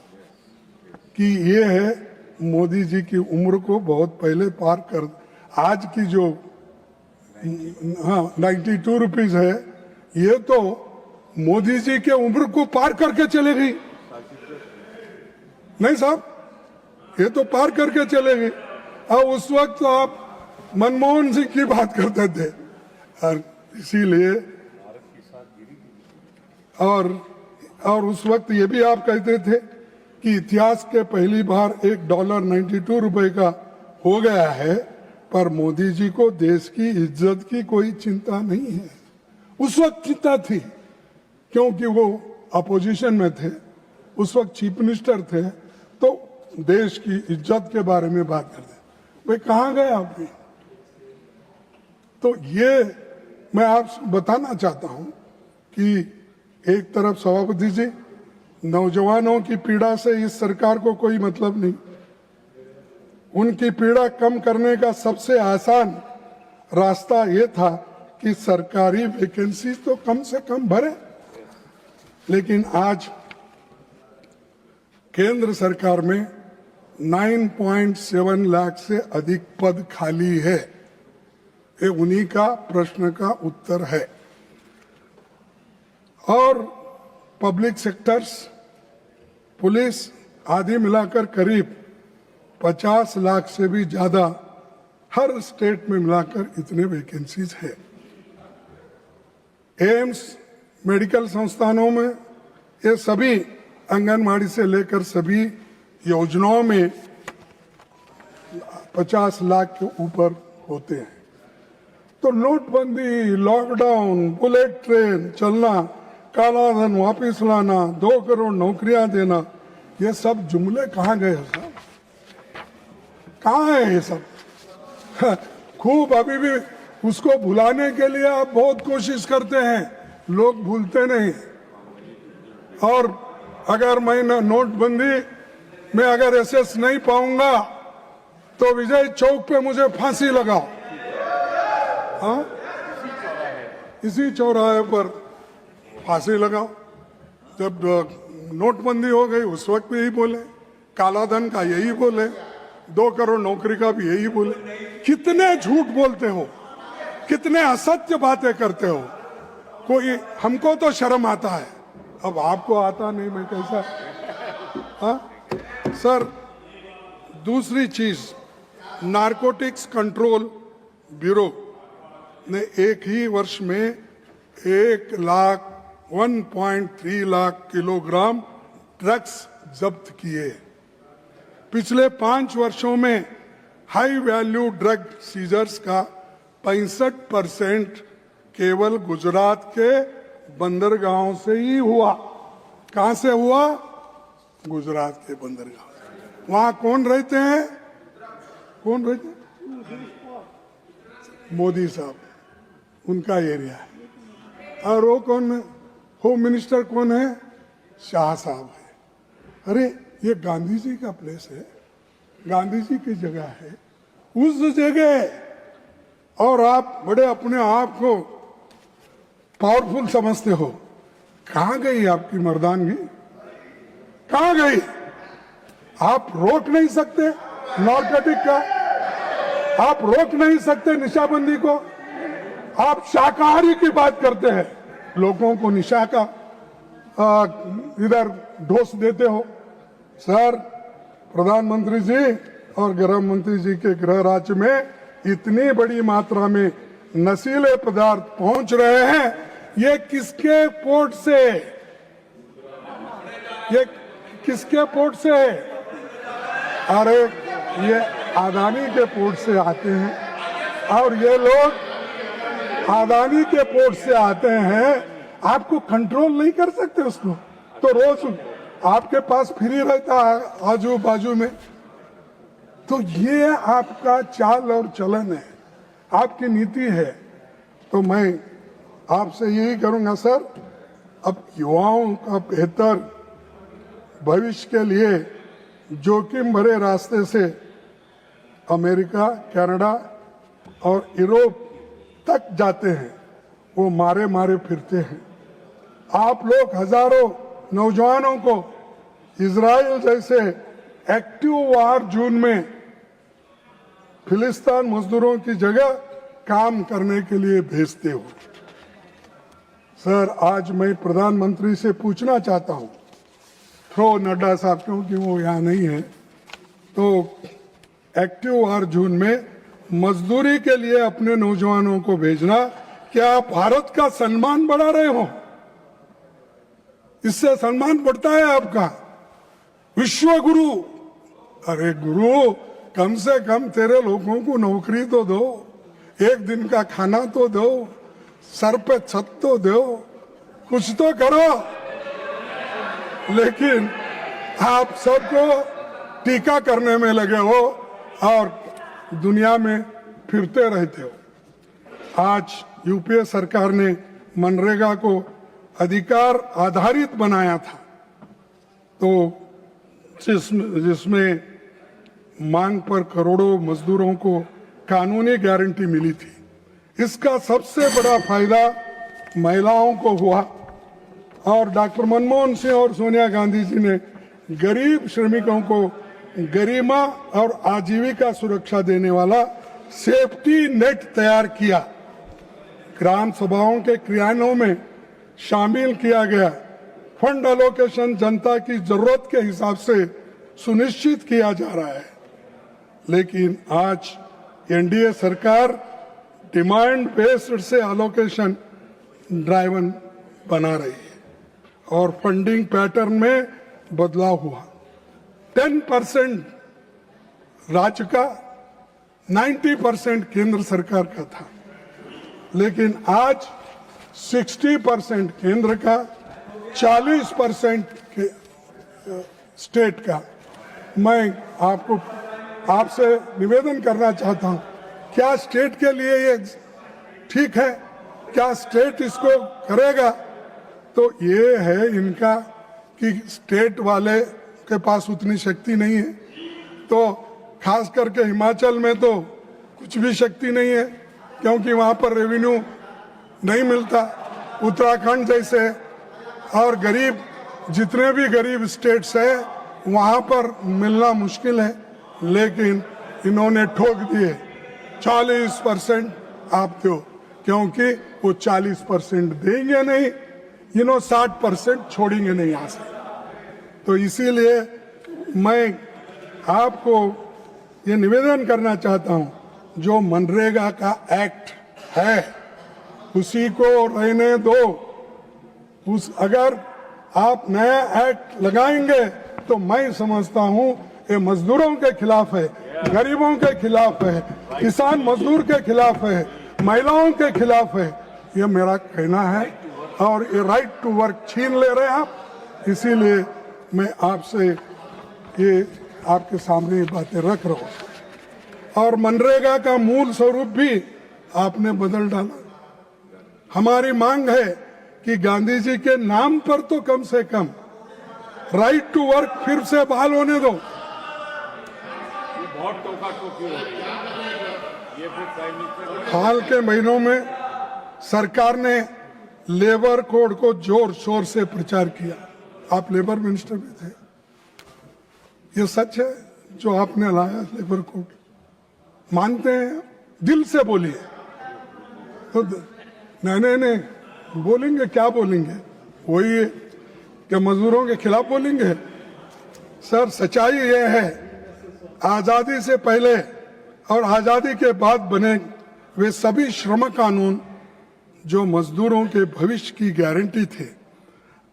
कि ये है मोदी जी की उम्र को बहुत पहले पार कर, आज की जो 92 रुपीज है, ये तो मोदी जी के उम्र को पार करके चले गई। नहीं साहब, ये तो पार करके चले गई। और उस वक्त तो आप मनमोहन सिंह की बात करते थे, और इसीलिए और उस वक्त ये भी आप कहते थे कि इतिहास के पहली बार $1.92 का हो गया है, पर मोदी जी को देश की इज्जत की कोई चिंता नहीं है। उस वक्त चिंता थी क्योंकि वो अपोजिशन में थे, उस वक्त चीफ मिनिस्टर थे, तो देश की इज्जत के बारे में बात करते। भाई कहाँ गए आप भी? तो ये मैं आपसे बताना चाहता हूं कि एक तरफ सभापति जी नौजवानों की पीड़ा से इस सरकार को कोई मतलब नहीं। उनकी पीड़ा कम करने का सबसे आसान रास्ता ये था कि सरकारी वैकेंसी तो कम से कम भरे। लेकिन आज केंद्र सरकार में 9.7 लाख से अधिक पद खाली है। ये उन्हीं का प्रश्न का उत्तर है। और पब्लिक सेक्टर्स, पुलिस आदि मिलाकर करीब 50 लाख से भी ज्यादा हर स्टेट में मिलाकर इतने वैकेंसीज है। एम्स, मेडिकल संस्थानों में ये सभी आंगनबाड़ी से लेकर सभी योजनाओं में 50 लाख के ऊपर होते हैं। तो नोटबंदी, लॉकडाउन, बुलेट ट्रेन चलना, काला धन वापिस लाना, 2 करोड़ नौकरियां देना, ये सब जुमले कहाँ गए साहब? कहाँ है ये सब? खूब अभी भी उसको भुलाने के लिए आप बहुत कोशिश करते हैं, लोग भूलते नहीं। और अगर मैं नोटबंदी में अगर एसएस नहीं पाऊंगा तो विजय चौक पे मुझे फांसी लगाओ। हाँ, इसी चौराहे पर फांसी लगाओ। जब नोटबंदी हो गई उस वक्त भी यही बोले, काला धन का यही बोले, 2 करोड़ नौकरी का भी यही बोले। कितने झूठ बोलते हो, कितने असत्य बातें करते हो। कोई हमको तो शर्म आता है, अब आपको आता नहीं, मैं कैसा? हाँ सर, दूसरी चीज, नारकोटिक्स कंट्रोल ब्यूरो ने एक ही वर्ष में 1.3 लाख किलोग्राम ड्रग्स जब्त किए। पिछले 5 वर्षों में हाई वैल्यू ड्रग सीजर्स का 65% केवल गुजरात के बंदरगाहों से ही हुआ। कहां से हुआ? गुजरात के बंदरगाह। वहां कौन रहते हैं? कौन रहते हैं? मोदी साहब, उनका एरिया है। और वो कौन है? होम मिनिस्टर कौन है? शाह साहब है। अरे ये गांधी जी का प्लेस है, गांधी जी की जगह है, उस जगह। और आप बड़े अपने आप को पावरफुल समझते हो। कहां गई आपकी मर्दानगी? कहां गई? आप रोक नहीं सकते नारकोटिक का, आप रोक नहीं सकते निशाबंदी को। आप शाकाहारी की बात करते हैं, लोगों को निशा का इधर डोज देते हो। सर, प्रधानमंत्री जी और गृह मंत्री जी के गृह राज्य में इतनी बड़ी मात्रा में नशीले पदार्थ पहुंच रहे हैं, ये किसके पोर्ट से? ये किसके पोर्ट से? अरे ये अदानी के पोर्ट से आते हैं। और ये लोग अदानी के पोर्ट से आते हैं, आपको कंट्रोल नहीं कर सकते उसको, तो रोज आपके पास फ्री रहता है आजू बाजू में। तो ये आपका चाल और चलन है, आपकी नीति है। तो मैं आपसे यही करूंगा सर, अब युवाओं का बेहतर भविष्य के लिए जोखिम भरे रास्ते से अमेरिका, कनाडा और यूरोप तक जाते हैं, वो मारे मारे फिरते हैं। आप लोग हजारों नौजवानों को इजराइल जैसे एक्टिव वार जोन में फिलिस्तीन मजदूरों की जगह काम करने के लिए भेजते हो। सर, आज मैं प्रधानमंत्री से पूछना चाहता हूं, थ्रो नड्डा साहब क्योंकि वो यहाँ नहीं है, तो एक्टिव वार जोन में मजदूरी के लिए अपने नौजवानों को भेजना, क्या आप भारत का सम्मान बढ़ा रहे हो? इससे सम्मान बढ़ता है आपका। विश्व गुरु, अरे गुरु, कम से कम तेरे लोगों को नौकरी तो दो, एक दिन का खाना तो दो, सर पे छत तो दो, कुछ तो करो। लेकिन आप सबको टीका करने में लगे हो और दुनिया में फिरते रहते हो। आज यूपीए सरकार ने मनरेगा को अधिकार आधारित बनाया था, तो जिसमें मांग पर करोड़ों मजदूरों को कानूनी गारंटी मिली थी। इसका सबसे बड़ा फायदा महिलाओं को हुआ और डॉक्टर मनमोहन सिंह और सोनिया गांधी जी ने गरीब श्रमिकों को गरिमा और आजीविका सुरक्षा देने वाला सेफ्टी नेट तैयार किया। ग्राम सभाओं के क्रियान्वयन में शामिल किया गया फंड एलोकेशन जनता की जरूरत के हिसाब से सुनिश्चित किया जा रहा है। लेकिन आज एनडीए सरकार डिमांड बेस्ड से एलोकेशन ड्राइवन बना रही है और फंडिंग पैटर्न में बदलाव हुआ। 10% राज्य का, 90% केंद्र सरकार का था, लेकिन आज 60% केंद्र का, 40% के स्टेट का। मैं आपसे निवेदन करना चाहता हूं, क्या स्टेट के लिए ये ठीक है? क्या स्टेट इसको करेगा? तो ये है इनका कि स्टेट वाले के पास उतनी शक्ति नहीं है, तो खास करके हिमाचल में तो कुछ भी शक्ति नहीं है क्योंकि वहां पर रेवेन्यू नहीं मिलता। उत्तराखंड जैसे और गरीब, जितने भी गरीब स्टेट्स है वहां पर मिलना मुश्किल है, लेकिन इन्होंने ठोक दिए 40% आप दो, क्योंकि वो 40% देंगे नहीं, 60% छोड़ेंगे नहीं यहां से। तो इसीलिए मैं आपको ये निवेदन करना चाहता हूं, जो मनरेगा का एक्ट है उसी को रहने दो। अगर आप नया एक्ट लगाएंगे तो मैं समझता हूं ये मजदूरों के खिलाफ है, गरीबों के खिलाफ है, किसान मजदूर के खिलाफ है, महिलाओं के खिलाफ है। ये मेरा कहना है और ये राइट टू वर्क छीन ले रहे हैं आप। इसीलिए मैं आपसे ये आपके सामने ये बातें रख रहा हूं। और मनरेगा का मूल स्वरूप भी आपने बदल डाला। हमारी मांग है कि गांधी जी के नाम पर तो कम से कम राइट टू वर्क फिर से बहाल होने दो। बहुत टोका टोकी हो रही है। ये फिर प्राइम मिनिस्टर हाल के महीनों में सरकार ने लेबर कोड को जोर शोर से प्रचार किया। आप लेबर मिनिस्टर भी थे। ये सच है जो आपने लाया लेबर कोड? मानते हैं? दिल से बोलिए। तो नहीं बोलेंगे, क्या बोलेंगे? वही क्या मजदूरों के खिलाफ बोलेंगे? सर, सच्चाई ये है, आजादी से पहले और आजादी के बाद बने वे सभी श्रम कानून जो मजदूरों के भविष्य की गारंटी थे,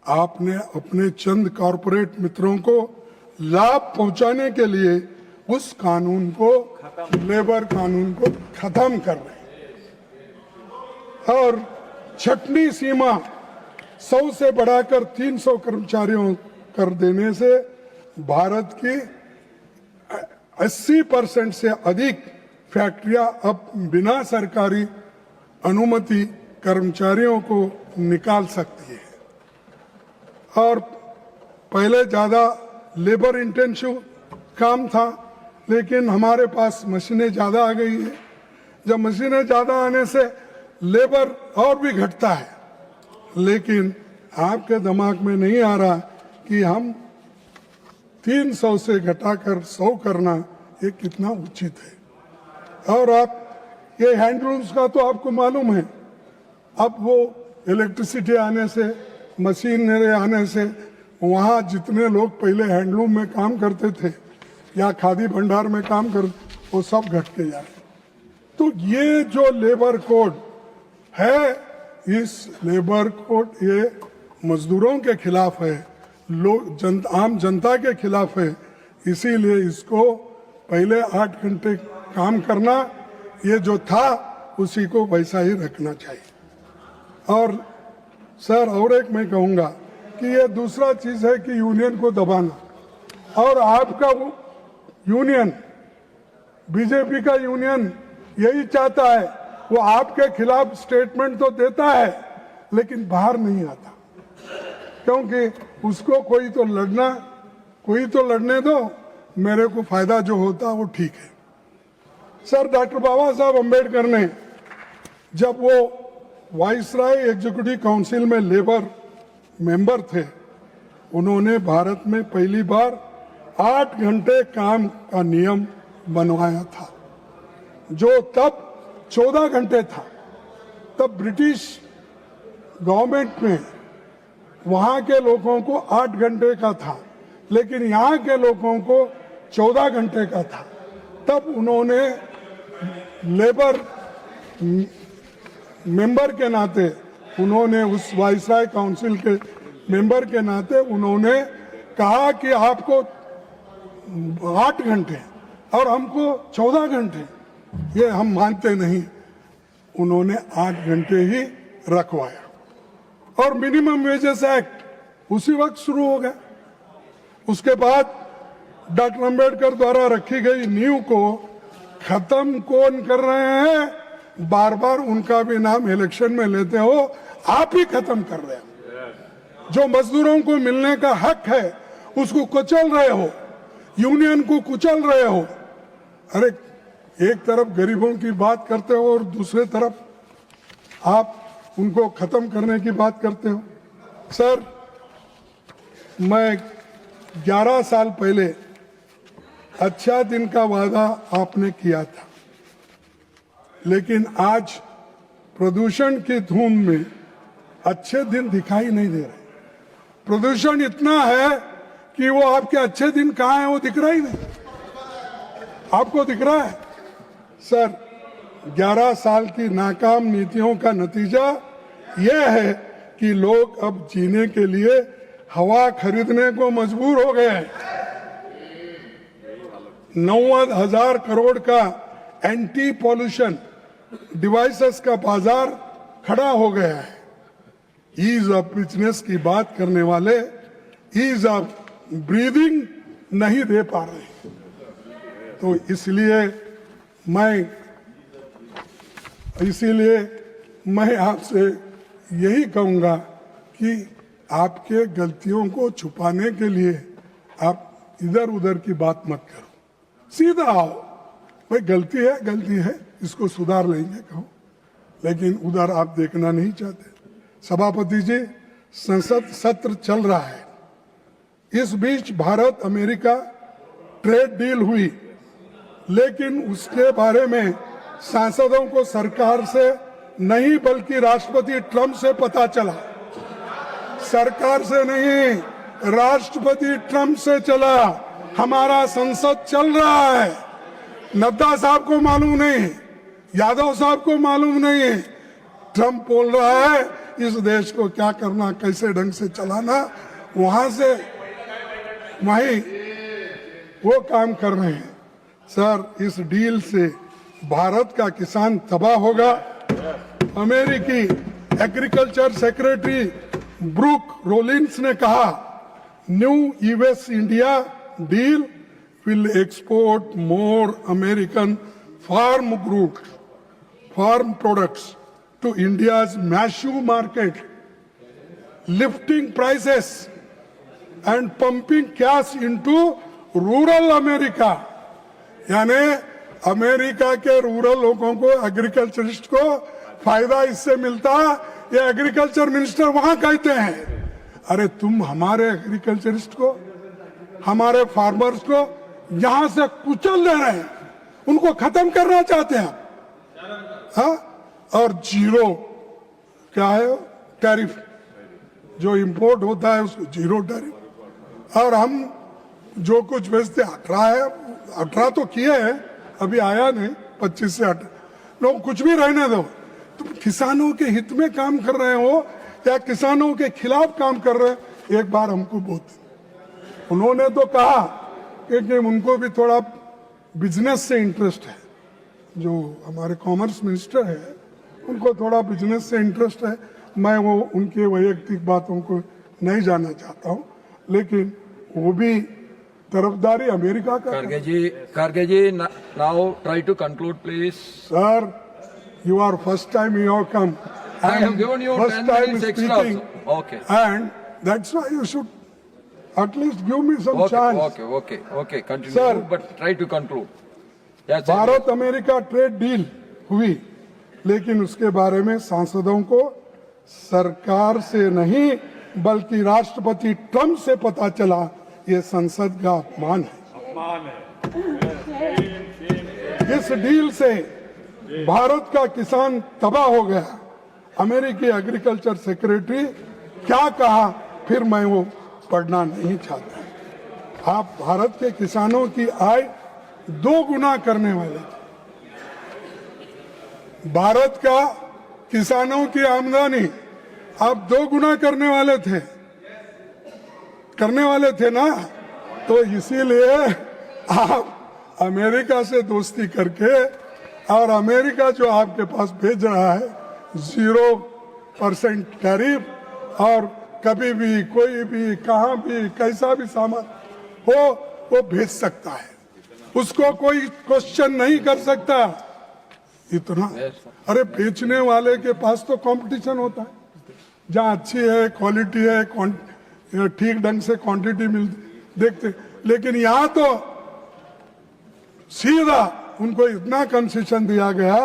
आपने अपने चंद कॉरपोरेट मित्रों को लाभ पहुंचाने के लिए उस कानून को, लेबर कानून को खत्म कर रहे हैं। और छठवीं सीमा 100 से बढ़ाकर 300 कर्मचारियों कर देने से भारत की 80% से अधिक फैक्ट्रियां अब बिना सरकारी अनुमति कर्मचारियों को निकाल सकती है। और पहले ज्यादा लेबर इंटेंसिव काम था, लेकिन हमारे पास मशीनें ज्यादा आ गई है। जब मशीनें ज्यादा आने से लेबर और भी घटता है, लेकिन आपके दिमाग में नहीं आ रहा कि हम 300 से घटाकर 100 करना ये कितना उचित है। और आप ये हैंडलूम्स का तो आपको मालूम है, अब वो इलेक्ट्रिसिटी आने से, मशीनरी आने से, वहाँ जितने लोग पहले हैंडलूम में काम करते थे या खादी भंडार में काम करते, वो सब घट के जा रहे। तो ये जो लेबर कोड है, इस लेबर कोड ये मजदूरों के खिलाफ है, आम जनता के खिलाफ है। इसीलिए इसको पहले 8 घंटे काम करना, ये जो था उसी को वैसा ही रखना चाहिए। और सर, और एक मैं कहूंगा कि ये दूसरा चीज है कि यूनियन को दबाना। और आपका यूनियन, बीजेपी का यूनियन यही चाहता है, वो आपके खिलाफ स्टेटमेंट तो देता है लेकिन बाहर नहीं आता, क्योंकि उसको कोई तो लड़ना कोई तो लड़ने दो, मेरे को फायदा जो होता वो ठीक है। सर, डॉक्टर बाबा साहब अम्बेडकर ने जब वो वाइसराय एग्जीक्यूटिव काउंसिल में लेबर मेंबर थे, उन्होंने भारत में पहली बार 8 घंटे काम का नियम बनवाया था, जो तब 14 घंटे था। तब ब्रिटिश गवर्नमेंट में वहां के लोगों को 8 घंटे का था, लेकिन यहाँ के लोगों को 14 घंटे का था। तब उन्होंने लेबर मेंबर के नाते, उन्होंने उस वाइसराय काउंसिल के मेंबर के नाते उन्होंने कहा कि आपको 8 घंटे और हमको 14 घंटे, ये हम मानते नहीं। उन्होंने 8 घंटे ही रखवाया और मिनिमम वेजेस एक्ट उसी वक्त शुरू हो गया। उसके बाद डॉक्टर अम्बेडकर द्वारा रखी गई नींव को खत्म कौन कर रहे हैं? बार बार उनका भी नाम इलेक्शन में लेते हो, आप ही खत्म कर रहे हो। जो मजदूरों को मिलने का हक है उसको कुचल रहे हो, यूनियन को कुचल रहे हो। अरे एक तरफ गरीबों की बात करते हो और दूसरे तरफ आप उनको खत्म करने की बात करते हो। सर, मैं 11 साल पहले अच्छा दिन का वादा आपने किया था, लेकिन आज प्रदूषण की धूम में अच्छे दिन दिखाई नहीं दे रहे। प्रदूषण इतना है कि वो आपके अच्छे दिन कहाँ हैं वो दिख रहा ही नहीं। आपको दिख रहा है? सर, 11 साल की नाकाम नीतियों का नतीजा यह है कि लोग अब जीने के लिए हवा खरीदने को मजबूर हो गए हैं। 90,000 करोड़ का एंटी पॉल्यूशन डिवाइसेस का बाजार खड़ा हो गया है। ईज ऑफ बिजनेस की बात करने वाले ईज ऑफ ब्रीदिंग नहीं दे पा रहे। तो इसीलिए मैं आपसे यही कहूंगा कि आपके गलतियों को छुपाने के लिए आप इधर उधर की बात मत करो, सीधा आओ। भाई गलती है, इसको सुधार लेंगे कहो, लेकिन उधर आप देखना नहीं चाहते। सभापति जी, संसद सत्र चल रहा है। इस बीच भारत अमेरिका ट्रेड डील हुई, लेकिन उसके बारे में सांसदों को सरकार से नहीं बल्कि राष्ट्रपति ट्रंप से पता चला। सरकार से नहीं, राष्ट्रपति ट्रंप से चला। हमारा संसद चल रहा है। नड्डा साहब को मालूम नहीं, यादव साहब को मालूम नहीं। ट्रंप बोल रहा है इस देश को क्या करना, कैसे ढंग से चलाना, वहां से वहीं वो काम कर रहे हैं। सर, इस डील से भारत का किसान तबाह होगा। अमेरिकी एग्रीकल्चर सेक्रेटरी ब्रूक रोलिंस ने कहा, new US India deal will export more American farm products to India's massive market, lifting prices and pumping cash into rural America. यानी अमेरिका के रूरल लोगों को, एग्रीकल्चरिस्ट को फायदा इससे मिलता, ये एग्रीकल्चर मिनिस्टर वहां कहते हैं। अरे तुम हमारे एग्रीकल्चरिस्ट को, हमारे फार्मर्स को यहां से कुचल दे रहे हैं, उनको खत्म करना चाहते हैं आप। हाँ, और जीरो क्या है टैरिफ, जो इंपोर्ट होता है उसको जीरो टैरिफ। और हम जो कुछ बेचते 18 तो किए हैं, अभी आया नहीं 25 से 18। लोग कुछ भी रहने दो, तुम किसानों के हित में काम कर रहे हो या किसानों के खिलाफ काम कर रहे हो। एक बार हमको बहुत उन्होंने तो कहा कि उनको भी थोड़ा बिजनेस से इंटरेस्ट है। जो हमारे कॉमर्स मिनिस्टर है उनको थोड़ा बिजनेस से इंटरेस्ट है। मैं वो उनके वैयक्तिक बातों को नहीं जानना चाहता हूँ, लेकिन वो भी तरफदारी अमेरिका का। Kharge ji, now try to conclude, please. Sir, you are first time you have come. I have given you first 10 time minutes extra speaking, also. Okay. and that's why you should At least give me some chance. Okay. Continue. Sir. But try to conclude. Yes, sir. Bharat America trade deal हुई, लेकिन उसके बारे में सांसदों को सरकार से नहीं बल्कि राष्ट्रपति ट्रंप से पता चला। ये संसद का अपमान है। इस डील से भारत का किसान तबाह हो गया। अमेरिकी एग्रीकल्चर सेक्रेटरी क्या कहा फिर मैं वो पढ़ना नहीं चाहता। आप भारत के किसानों की आय 2 गुना करने वाले थे। भारत का किसानों की आमदनी आप 2 गुना करने वाले थे ना। तो इसीलिए आप अमेरिका से दोस्ती करके और अमेरिका जो आपके पास भेज रहा है 0% टैरिफ और कभी भी कोई भी कहां भी कैसा भी सामान हो वो भेज सकता है, उसको कोई क्वेश्चन नहीं कर सकता। इतना अरे बेचने वाले के पास तो कंपटीशन होता है, जहां अच्छी है क्वालिटी है ठीक ढंग से क्वांटिटी मिलती देखते, लेकिन यहां तो सीधा उनको इतना कंसेशन दिया गया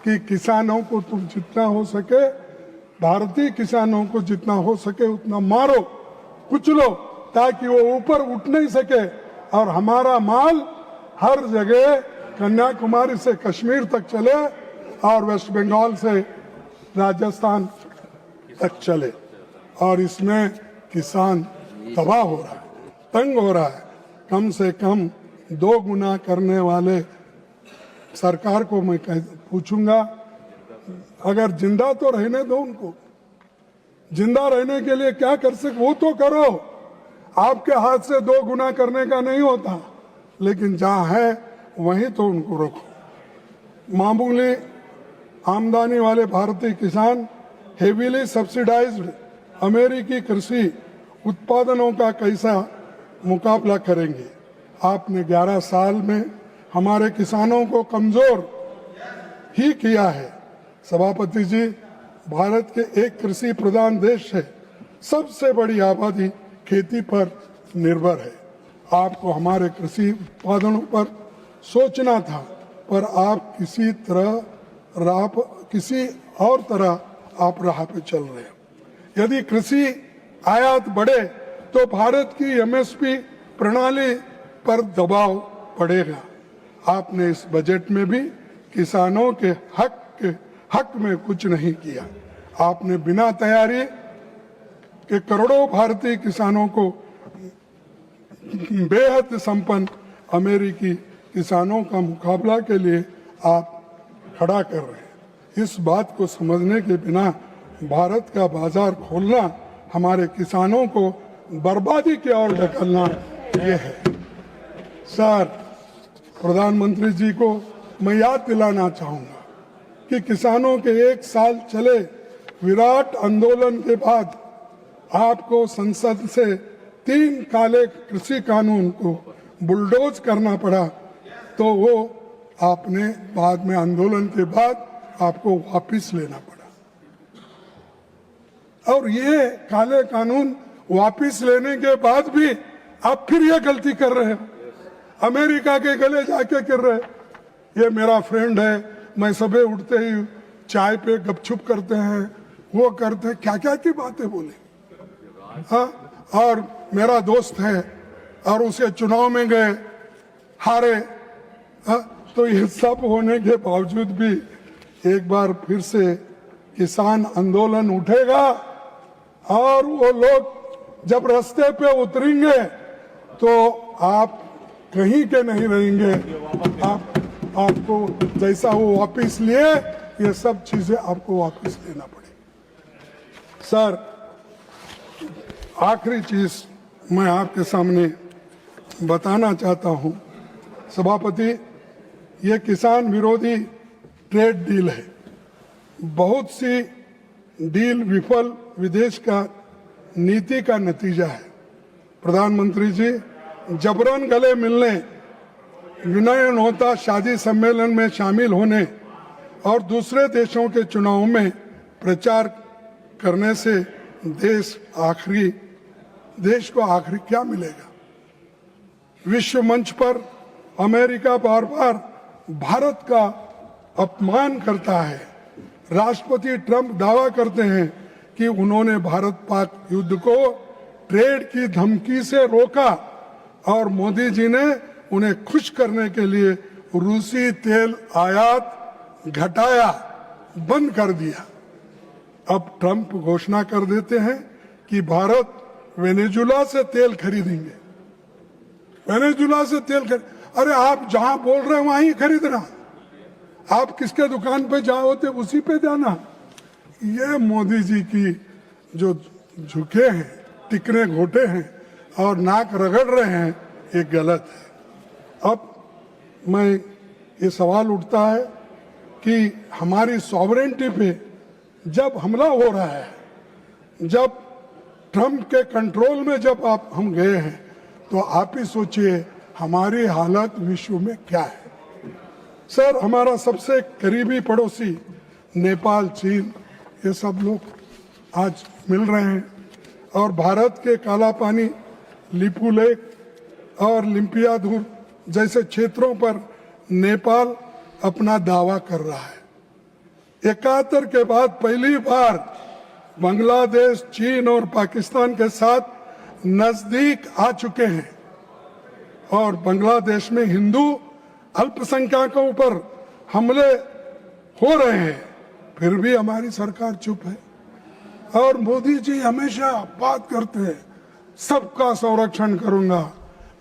कि किसानों को तुम जितना हो सके, भारतीय किसानों को जितना हो सके उतना मारो कुचलो ताकि वो ऊपर उठ नहीं सके और हमारा माल हर जगह कन्याकुमारी से कश्मीर तक चले और वेस्ट बंगाल से राजस्थान तक चले। और इसमें किसान तबाह हो रहा है, तंग हो रहा है। कम से कम 2 गुना करने वाले सरकार को मैं पूछूंगा, अगर जिंदा तो रहने दो उनको, जिंदा रहने के लिए क्या कर सकते वो तो करो। आपके हाथ से 2 गुना करने का नहीं होता, लेकिन जहां है वहीं तो उनको रखो। मामूली आमदनी वाले भारतीय किसान हेवीली सब्सिडाइज्ड अमेरिकी कृषि उत्पादनों का कैसा मुकाबला करेंगे। आपने 11 साल में हमारे किसानों को कमजोर ही किया है। सभापति जी, भारत के एक कृषि प्रधान देश है, सबसे बड़ी आबादी खेती पर निर्भर है। आपको हमारे कृषि उत्पादनों पर सोचना था, पर आप किसी और तरह आप राह पे चल रहे हो। यदि कृषि आयात बढ़े तो भारत की एमएसपी प्रणाली पर दबाव पड़ेगा। आपने इस बजट में भी किसानों के हक में कुछ नहीं किया। आपने बिना तैयारी के करोड़ों भारतीय किसानों को बेहद संपन्न अमेरिकी किसानों का मुकाबला के लिए आप खड़ा कर रहे हैं। इस बात को समझने के बिना भारत का बाजार खोलना हमारे किसानों को बर्बादी की ओर ढकेलना ये है। सर, प्रधानमंत्री जी को मैं याद दिलाना चाहूंगा कि किसानों के 1 साल चले विराट आंदोलन के बाद आपको संसद से 3 काले कृषि कानून को बुलडोज करना पड़ा, तो वो आपने बाद में आंदोलन के बाद आपको वापस लेना पड़ा। और ये काले कानून वापस लेने के बाद भी आप फिर ये गलती कर रहे हो, अमेरिका के गले जाके कर रहे। ये मेरा फ्रेंड है, मैं सुबह उठते ही चाय पे गपछुप करते हैं, वो करते हैं, क्या क्या की बातें बोले। हाँ, और मेरा दोस्त है और उसे चुनाव में गए, हारे। हाँ, तो ये सब होने के बावजूद भी एक बार फिर से किसान आंदोलन उठेगा और वो लोग जब रास्ते पे उतरेंगे तो आप कहीं के नहीं रहेंगे। आपको जैसा वो वापस लिए, ये सब चीजें आपको वापस लेना पड़ेगी। सर, आखिरी चीज मैं आपके सामने बताना चाहता हूं, सभापति, ये किसान विरोधी ट्रेड डील है। बहुत सी डील विफल विदेश का नीति का नतीजा है। प्रधानमंत्री जी, जबरन गले मिलने, विनयन होता शादी सम्मेलन में शामिल होने और दूसरे देशों के चुनाव में प्रचार करने से देश आखिरी देश को आखिर क्या मिलेगा? विश्व मंच पर अमेरिका बार बार भारत का अपमान करता है। राष्ट्रपति ट्रंप दावा करते हैं कि उन्होंने भारत पाक युद्ध को ट्रेड की धमकी से रोका और मोदी जी ने उन्हें खुश करने के लिए रूसी तेल आयात घटाया, बंद कर दिया। अब ट्रंप घोषणा कर देते हैं कि भारत वेनेजुला से तेल खरीदेंगे। वेनेजुला से तेल अरे आप जहां बोल रहे हैं वहां ही खरीदना, आप किसके दुकान पे जाओ थे उसी पे जाना। ये मोदी जी की जो झुके हैं, टिकने घोटे हैं और नाक रगड़ रहे हैं, ये गलत है। अब मैं ये सवाल उठता है कि हमारी सॉवरेनिटी पे जब हमला हो रहा है, जब ट्रंप के कंट्रोल में जब हम गए हैं, तो आप ही सोचिए हमारी हालत विश्व में क्या है। सर, हमारा सबसे करीबी पड़ोसी नेपाल, चीन, ये सब लोग आज मिल रहे हैं और भारत के काला पानी, लिपू लेक और लिम्पियाधुर जैसे क्षेत्रों पर नेपाल अपना दावा कर रहा है। 71 के बाद पहली बार बांग्लादेश, चीन और पाकिस्तान के साथ नजदीक आ चुके हैं और बांग्लादेश में हिंदू अल्पसंख्यकों पर हमले हो रहे हैं, फिर भी हमारी सरकार चुप है। और मोदी जी हमेशा बात करते हैं सबका संरक्षण करूंगा,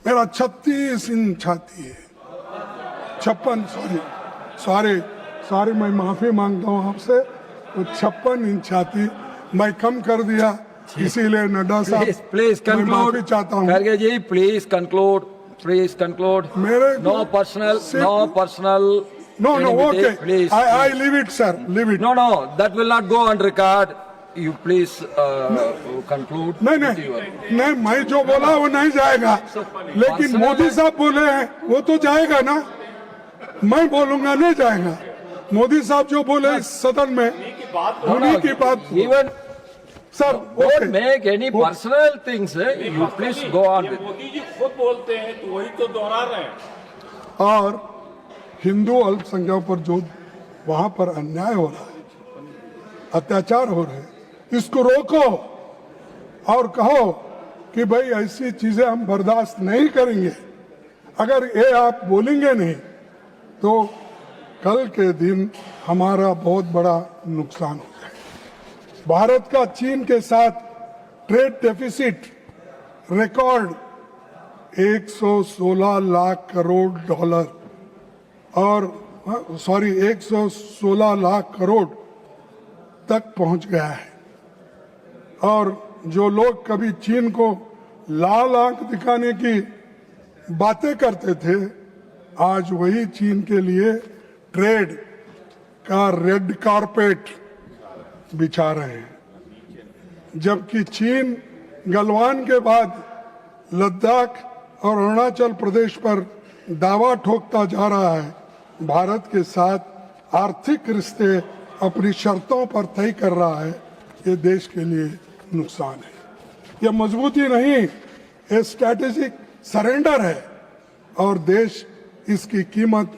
मेरा 36 इंच छाती है, 56 सॉरी मैं माफी मांगता हूं आपसे, वो 56 इंच छाती मैं कम कर दिया, इसीलिए नड्डा साहब प्लीज मैं माफी कंक्लूड। चाहता हूं। खड़गे ji please conclude, please conclude. मेरे no personal, no personal. No, okay. Please. I leave it, sir. Leave it. No, that will not go on record. You please conclude. नहीं, मैं जो बोला वो नहीं जाएगा, लेकिन मोदी साहब बोले हैं वो तो जाएगा ना। मैं बोलूंगा नहीं जाएगा। मोदी साहब जो बोले इस सदन में, उन्हीं की बात। Even sir, don't make any personal things. You please go on with. Modi ji खुद बोलते हैं तो वही तो दोहरा रहे हैं। और हिंदू अल्पसंख्यकों पर जो वहां पर अन्याय हो रहा है, अत्याचार हो रहे हैं, इसको रोको और कहो कि भाई ऐसी चीजें हम बर्दाश्त नहीं करेंगे। अगर ये आप बोलेंगे नहीं तो कल के दिन हमारा बहुत बड़ा नुकसान हो जाएगा। भारत का चीन के साथ trade deficit record 116 lakh crore dollar और 116 लाख करोड़ तक पहुंच गया है। और जो लोग कभी चीन को लाल आंख दिखाने की बातें करते थे, आज वही चीन के लिए ट्रेड का रेड कारपेट बिछा रहे हैं। जबकि चीन गलवान के बाद लद्दाख और अरुणाचल प्रदेश पर दावा ठोकता जा रहा है, भारत के साथ आर्थिक रिश्ते अपनी शर्तों पर तय कर रहा है, ये देश के लिए नुकसान है। यह मजबूती नहीं, ये स्ट्रैटेजिक सरेंडर है और देश इसकी कीमत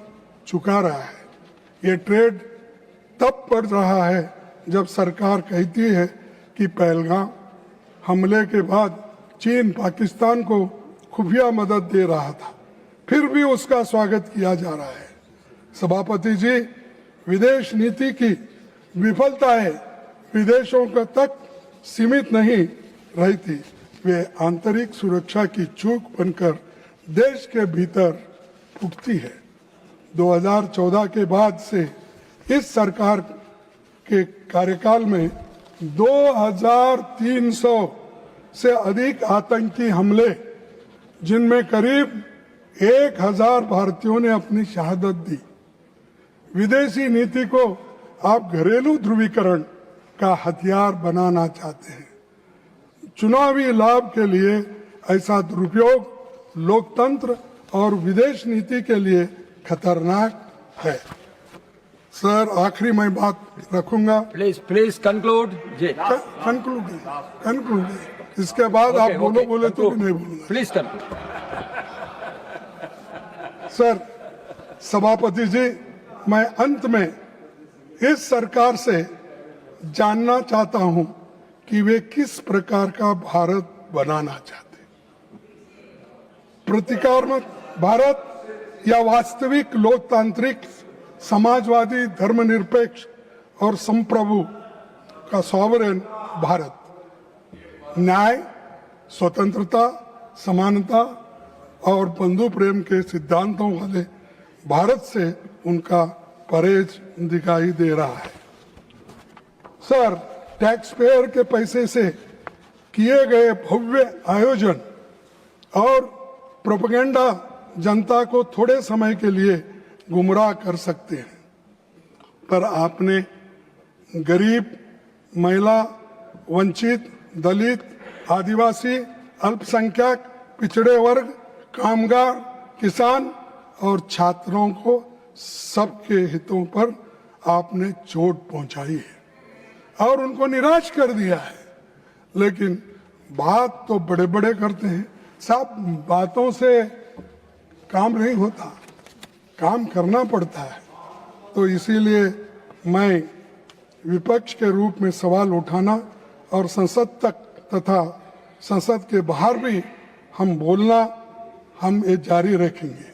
चुका रहा है। ये ट्रेड तब पड़ रहा है जब सरकार कहती है कि पहलगाम हमले के बाद चीन पाकिस्तान को खुफिया मदद दे रहा था, फिर भी उसका स्वागत किया जा रहा है। सभापति जी, विदेश नीति की विफलताएं विदेशों तक सीमित नहीं रहती, वे आंतरिक सुरक्षा की चूक बनकर देश के भीतर फूटती है। 2014 के बाद से इस सरकार के कार्यकाल में 2300 से अधिक आतंकी हमले, जिनमें करीब 1000 भारतीयों ने अपनी शहादत दी। विदेशी नीति को आप घरेलू ध्रुवीकरण का हथियार बनाना चाहते हैं। चुनावी लाभ के लिए ऐसा दुरुपयोग लोकतंत्र और विदेश नीति के लिए खतरनाक है। सर, आखिरी मैं बात रखूंगा। Please conclude. कंक्लूड इसके बाद आप बोलो तो भी नहीं बोलूंगा। Please conclude. सर, सभापति जी, मैं अंत में इस सरकार से जानना चाहता हूं कि वे किस प्रकार का भारत बनाना चाहते, प्रतिकात्मक भारत या वास्तविक लोकतांत्रिक समाजवादी धर्मनिरपेक्ष और संप्रभु का सॉवरेन भारत, न्याय, स्वतंत्रता, समानता और बंधु प्रेम के सिद्धांतों वाले भारत से उनका परहेज दिखाई दे रहा है। सर, टैक्स पेयर के पैसे से किए गए भव्य आयोजन और प्रोपेगेंडा जनता को थोड़े समय के लिए गुमराह कर सकते हैं, पर आपने गरीब, महिला, वंचित, दलित, आदिवासी, अल्पसंख्यक, पिछड़े वर्ग, कामगार, किसान और छात्रों को सबके हितों पर आपने चोट पहुंचाई है और उनको निराश कर दिया है। लेकिन बात तो बड़े बड़े करते हैं साहब, बातों से काम नहीं होता, काम करना पड़ता है। तो इसीलिए मैं विपक्ष के रूप में सवाल उठाना और संसद तक तथा संसद के बाहर भी हम बोलना, हम ये जारी रखेंगे,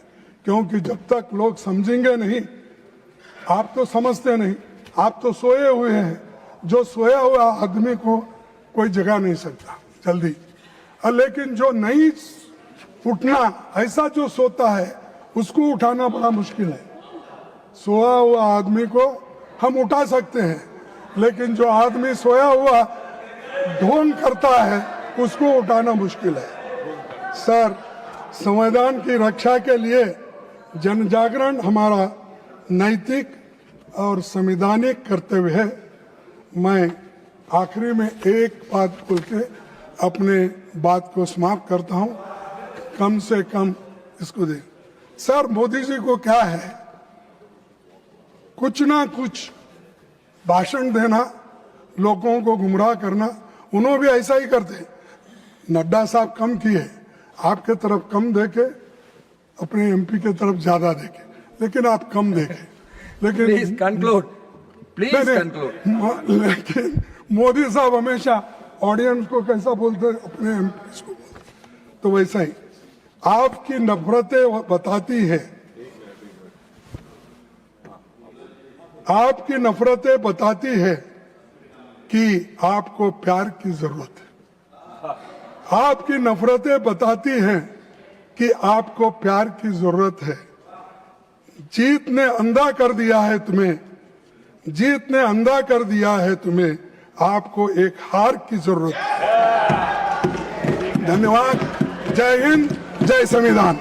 क्योंकि जब तक लोग समझेंगे नहीं, आप तो समझते नहीं, आप तो सोए हुए हैं। जो सोया हुआ आदमी को कोई जगा नहीं सकता जल्दी, लेकिन जो नहीं उठना, ऐसा जो सोता है उसको उठाना बड़ा मुश्किल है। सोया हुआ आदमी को हम उठा सकते हैं, लेकिन जो आदमी सोया हुआ ढोंग करता है उसको उठाना मुश्किल है। सर, संविधान की रक्षा के लिए जन जागरण हमारा नैतिक और संवैधानिक कर्तव्य है। मैं आखिरी में एक बात बोल के अपने बात को समाप्त करता हूं, कम से कम इसको दे। सर, मोदी जी को क्या है, कुछ ना कुछ भाषण देना, लोगों को गुमराह करना, उन्होंने भी ऐसा ही करते। नड्डा साहब कम किए, आपके तरफ कम देखे, अपने एमपी के तरफ ज्यादा देखे, लेकिन आप कम देखे। लेकिन Please conclude. Please नहीं, conclude. लेकिन मोदी साहब हमेशा ऑडियंस को कैसा बोलते हैं, अपने एमपी को बोलते, तो वैसा ही आपकी नफरतें बताती है, आपकी नफरतें बताती है कि आपको प्यार की जरूरत है। आपकी नफरतें बताती हैं कि आपको प्यार की जरूरत है। जीत ने अंधा कर दिया है तुम्हें, जीत ने अंधा कर दिया है तुम्हें, आपको एक हार की जरूरत है। धन्यवाद। जय हिंद, जय संविधान।